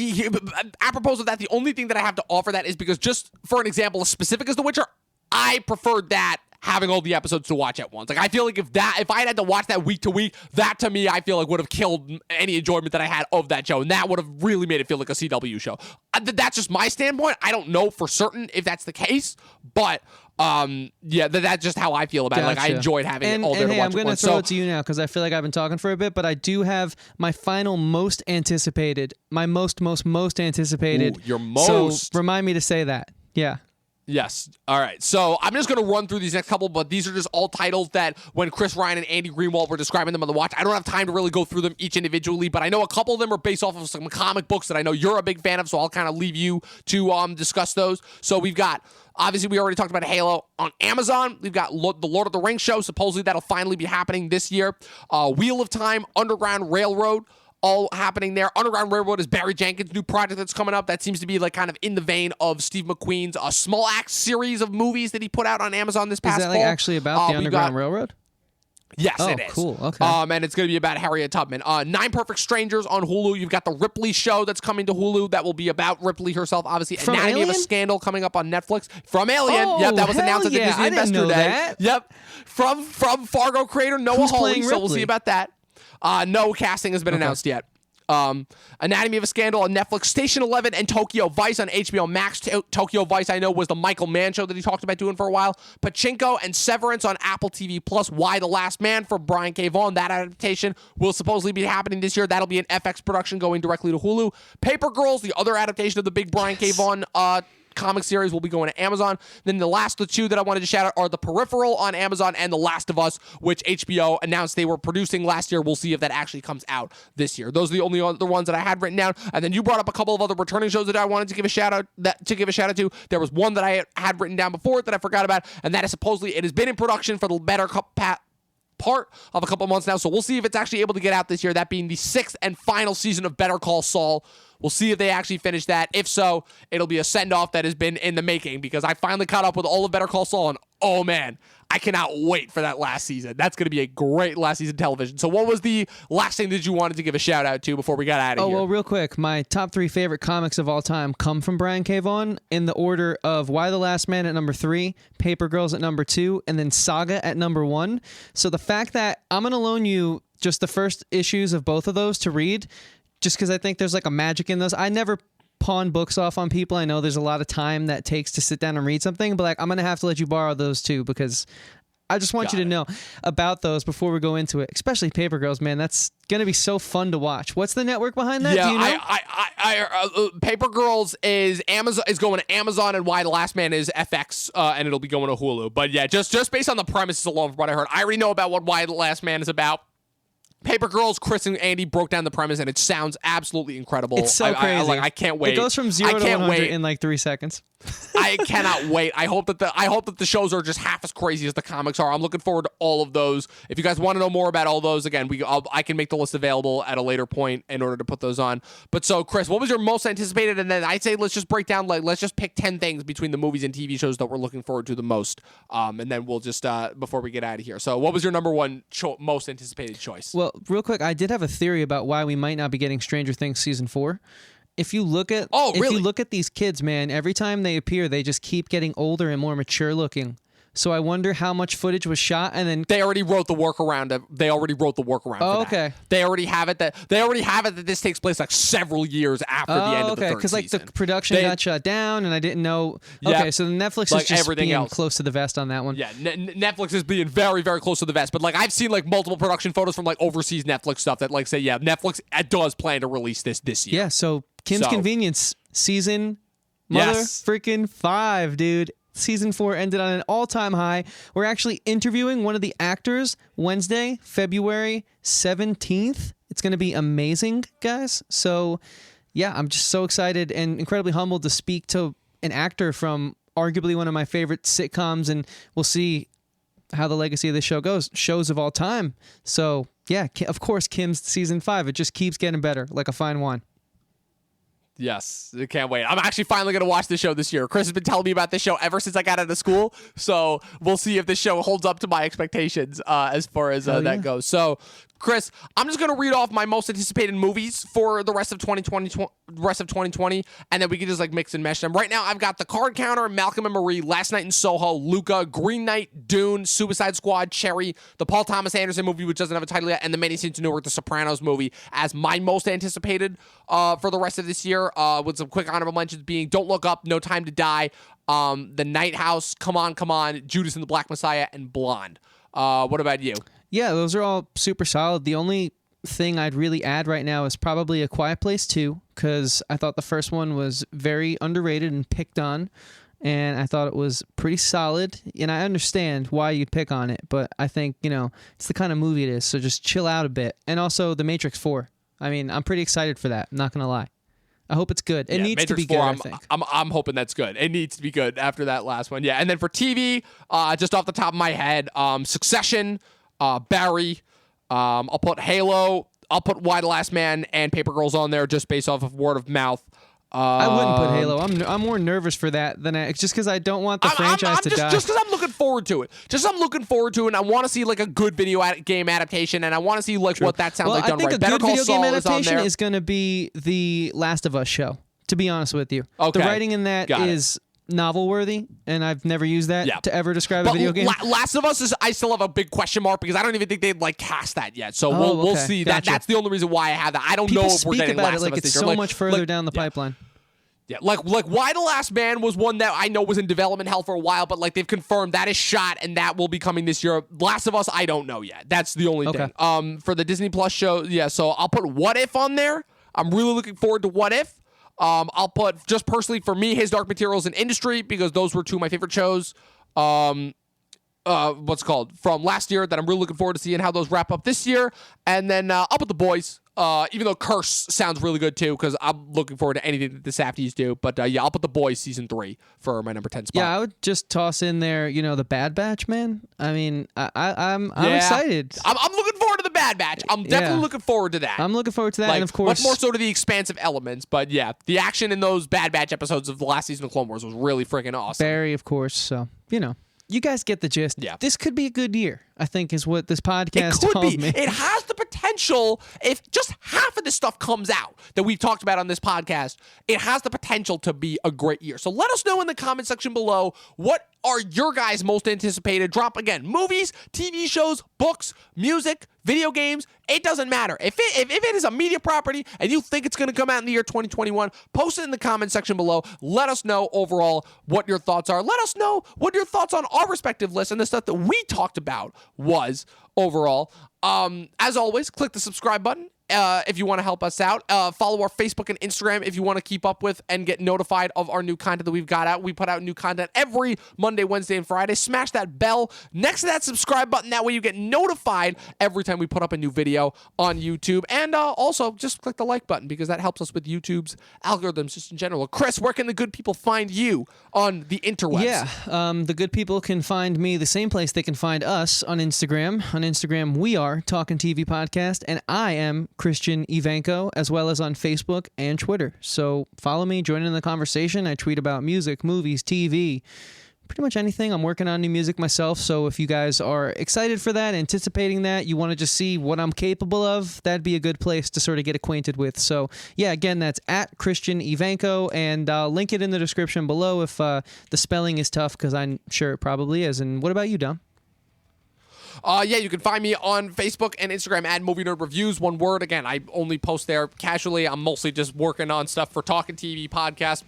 apropos of that, the only thing that I have to offer that is because just for an example, as specific as The Witcher, I preferred that having all the episodes to watch at once. Like I feel like if I had to watch that week to week, that to me I feel like would have killed any enjoyment that I had of that show, and that would have really made it feel like a CW show. That's just my standpoint. I don't know for certain if that's the case, but that's just how I feel about it. Like I enjoyed having it all there to watch. I'm going to throw it to you now because I feel like I've been talking for a bit, but I do have my final most anticipated, my most anticipated. Ooh, your most. So remind me to say that. Yeah. Yes. All right. So I'm just going to run through these next couple, but these are just all titles that when Chris Ryan and Andy Greenwald were describing them on the watch, I don't have time to really go through them each individually, but I know a couple of them are based off of some comic books that I know you're a big fan of, so I'll kind of leave you to discuss those. So we've got, obviously, we already talked about Halo on Amazon. We've got the Lord of the Rings show. Supposedly that'll finally be happening this year. Wheel of Time, Underground Railroad, all happening there. Underground Railroad is Barry Jenkins' new project that's coming up. That seems to be like kind of in the vein of Steve McQueen's Small Axe series of movies that he put out on Amazon this past fall. Is that like actually about the Underground Railroad? Yes, it is. Cool. Okay. And it's going to be about Harriet Tubman. Nine Perfect Strangers on Hulu. You've got the Ripley show that's coming to Hulu that will be about Ripley herself, obviously. From Anatomy Alien? of a Scandal coming up on Netflix. From Alien. Oh, yep, that was announced at the Disney Investor Day. That. Yep. From Fargo creator Noah Who's Hawley. playing So we'll see Ripley? about that. No casting has been announced yet. Anatomy of a Scandal on Netflix, Station 11 and Tokyo Vice on HBO Max. Tokyo Vice, I know, was the Michael Mann show that he talked about doing for a while. Pachinko and Severance on Apple TV Plus. Why the Last Man for Brian K. Vaughan. That adaptation will supposedly be happening this year. That'll be an FX production going directly to Hulu. Paper Girls, the other adaptation of the big Brian K. Vaughan comic series, will be going to Amazon. Then the last two that I wanted to shout out are The Peripheral on Amazon and The Last of Us, which HBO announced they were producing last year. We'll see if that actually comes out this year. Those are the only other ones that I had written down. And then you brought up a couple of other returning shows that I wanted to give a shout out to. There was one that I had written down before that I forgot about, and that is supposedly it has been in production for the better part of a couple months now. So we'll see if it's actually able to get out this year. That being the 6th and final season of Better Call Saul. We'll see if they actually finish that. If so, it'll be a send-off that has been in the making because I finally caught up with all of Better Call Saul, and oh man, I cannot wait for that last season. That's going to be a great last season television. So what was the last thing that you wanted to give a shout out to before we got out of here? Well, real quick, my top 3 favorite comics of all time come from Brian K. Vaughan in the order of Why the Last Man at number 3, Paper Girls at number 2, and then Saga at number 1. So the fact that I'm going to loan you just the first issues of both of those to read, just because I think there's like a magic in those. I never pawn books off on people. I know there's a lot of time that takes to sit down and read something, but like I'm going to have to let you borrow those too because I just want you to know about those before we go into it, especially Paper Girls, man. That's going to be so fun to watch. What's the network behind that? Yeah, do you know? Paper Girls is going to Amazon, and Why the Last Man is FX, and it'll be going to Hulu. But yeah, just based on the premises alone from what I heard, I already know about what Why the Last Man is about. Paper Girls, Chris and Andy broke down the premise, and it sounds absolutely incredible. It's so crazy. I can't wait. It goes from 0 to 100 in like 3 seconds. I cannot wait. I hope that the shows are just half as crazy as the comics are. I'm looking forward to all of those. If you guys want to know more about all those, again, I can make the list available at a later point in order to put those on. But so, Chris, what was your most anticipated? And then I'd say let's just break down, let's just pick 10 things between the movies and TV shows that we're looking forward to the most. And then we'll just before we get out of here. So, what was your number one most anticipated choice? Well, real quick, I did have a theory about why we might not be getting Stranger Things season 4. If you look at if you look at these kids, man, every time they appear, they just keep getting older and more mature looking. So I wonder how much footage was shot, and then they already wrote the workaround. Oh, okay. They already have it that this takes place like several years after the end of the third season. Because like the production got shut down, and I didn't know. Okay, so Netflix is just being close to the vest on that one. Yeah, Netflix is being very, very close to the vest. But like I've seen like multiple production photos from like overseas Netflix stuff that like say Netflix does plan to release this year. Yeah, so Kim's Convenience season freaking 5, dude. Season 4 ended on an all-time high. We're actually interviewing one of the actors Wednesday, February 17th. It's going to be amazing, guys. So, yeah, I'm just so excited and incredibly humbled to speak to an actor from arguably one of my favorite sitcoms, and we'll see how the legacy of this show goes. Shows of all time. So, yeah, of course, Kim's Season 5. It just keeps getting better, like a fine wine. Yes, I can't wait. I'm actually finally going to watch this show this year. Chris has been telling me about this show ever since I got out of school, so we'll see if this show holds up to my expectations as far as that goes. So, Chris, I'm just going to read off my most anticipated movies for the rest of 2020, and then we can just like mix and mesh them. Right now, I've got The Card Counter, Malcolm and Marie, Last Night in Soho, Luca, Green Knight, Dune, Suicide Squad, Cherry, the Paul Thomas Anderson movie, which doesn't have a title yet, and the Many Saints of Newark, the Sopranos movie, as my most anticipated for the rest of this year, with some quick honorable mentions being Don't Look Up, No Time to Die, The Night House, Come On, Come On, Judas and the Black Messiah, and Blonde. What about you? Yeah, those are all super solid. The only thing I'd really add right now is probably A Quiet Place 2, because I thought the first one was very underrated and picked on, and I thought it was pretty solid. And I understand why you'd pick on it, but I think, it's the kind of movie it is, so just chill out a bit. And also The Matrix 4. I mean, I'm pretty excited for that, I'm not going to lie. I hope it's good. It needs Matrix to be 4, good, I think. I'm hoping that's good. It needs to be good after that last one. Yeah, and then for TV, just off the top of my head, Succession, Barry, I'll put Halo, I'll put Why the Last Man and Paper Girls on there just based off of word of mouth. I wouldn't put Halo. I'm more nervous for that than just because I don't want the franchise to die. Just because I'm looking forward to it. And I want to see like a good video game adaptation, and I want to see like what that sounds like done right. I think a good video game adaptation is going to be the Last of Us show, to be honest with you. Okay. The writing in that is novel-worthy, and I've never used that to ever describe a video game. Last of Us I still have a big question mark because I don't even think they've like cast that yet. So we'll see. Gotcha. That's the only reason why I have that. I don't People know if we're getting about Last it like of Us it's this year. so much further down the pipeline. Yeah, like Why the Last Man was one that I know was in development hell for a while, but like they've confirmed that is shot and that will be coming this year. Last of Us, I don't know yet. That's the only thing. For the Disney Plus show, so I'll put What If on there. I'm really looking forward to What If. I'll put, just personally for me, His Dark Materials and Industry, because those were two of my favorite shows. From last year that I'm really looking forward to seeing how those wrap up this year. And then I'll put The Boys. Even though Curse sounds really good too, because I'm looking forward to anything that the Safdies do. But I'll put The Boys season 3 for my number 10 spot. Yeah, I would just toss in there, The Bad Batch, man. I mean, I'm excited. I'm looking forward to The Bad Batch. I'm definitely looking forward to that. I'm looking forward to that, like, and of course, much more so to the expansive elements. But yeah, the action in those Bad Batch episodes of the last season of Clone Wars was really freaking awesome. Barry, of course. So you guys get the gist. Yeah. This could be a good year, I think, is what this podcast told me. It has the potential, if just half of this stuff comes out that we've talked about on this podcast, it has the potential to be a great year. So let us know in the comment section below, what are your guys' most anticipated? Drop, again, movies, TV shows, books, music, video games. It doesn't matter. If it is a media property and you think it's going to come out in the year 2021, post it in the comment section below. Let us know overall what your thoughts are. Let us know what your thoughts on our respective lists and the stuff that we talked about was overall. As always, click the subscribe button if you want to help us out. Follow our Facebook and Instagram if you want to keep up with and get notified of our new content that we've got out. We put out new content every Monday, Wednesday, and Friday. Smash that bell next to that subscribe button. That way you get notified every time we put up a new video on YouTube. And also, just click the like button because that helps us with YouTube's algorithms just in general. Chris, where can the good people find you on the interwebs? Yeah, the good people can find me the same place they can find us on Instagram. On Instagram, we are Talkin' TV Podcast, and I am Christian Ivanko, as well as on Facebook and Twitter. So follow me, join in the conversation. I tweet about music, movies, TV, pretty much anything. I'm working on new music myself, so if you guys are excited for that, anticipating that, you want to just see what I'm capable of, that'd be a good place to sort of get acquainted with. So yeah, again, that's at Christian Ivanko, and I'll link it in the description below if the spelling is tough, because I'm sure it probably is. And what about you, Dom? You can find me on Facebook and Instagram at Movie Nerd Reviews. One word. Again, I only post there casually. I'm mostly just working on stuff for Talkin' TV Podcast.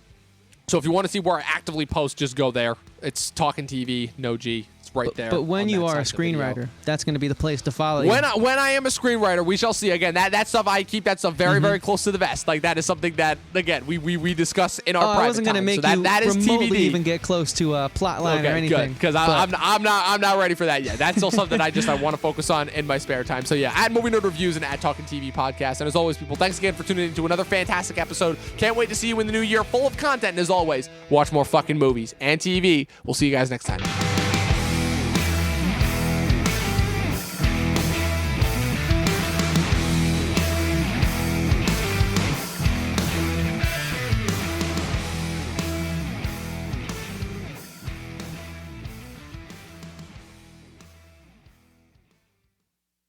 So if you want to see where I actively post, just go there. It's Talkin' TV, no G. It's it's right there. But when on you that are a side of the video. screenwriter, that's going to be the place to follow you. When I am a screenwriter, we shall see. Again, that stuff, I keep that stuff very, very close to the vest. Like, that is something that, again, we discuss in our private I wasn't going to make you that is remotely TBD. even get close to a plot line or anything. Because I'm not ready for that yet. That's still something I want to focus on in my spare time. So yeah, at Movie Nerd Reviews and at Talking TV Podcast. And as always, people, thanks again for tuning in to another fantastic episode. Can't wait to see you in the new year, full of content. And as always, watch more fucking movies and TV. We'll see you guys next time.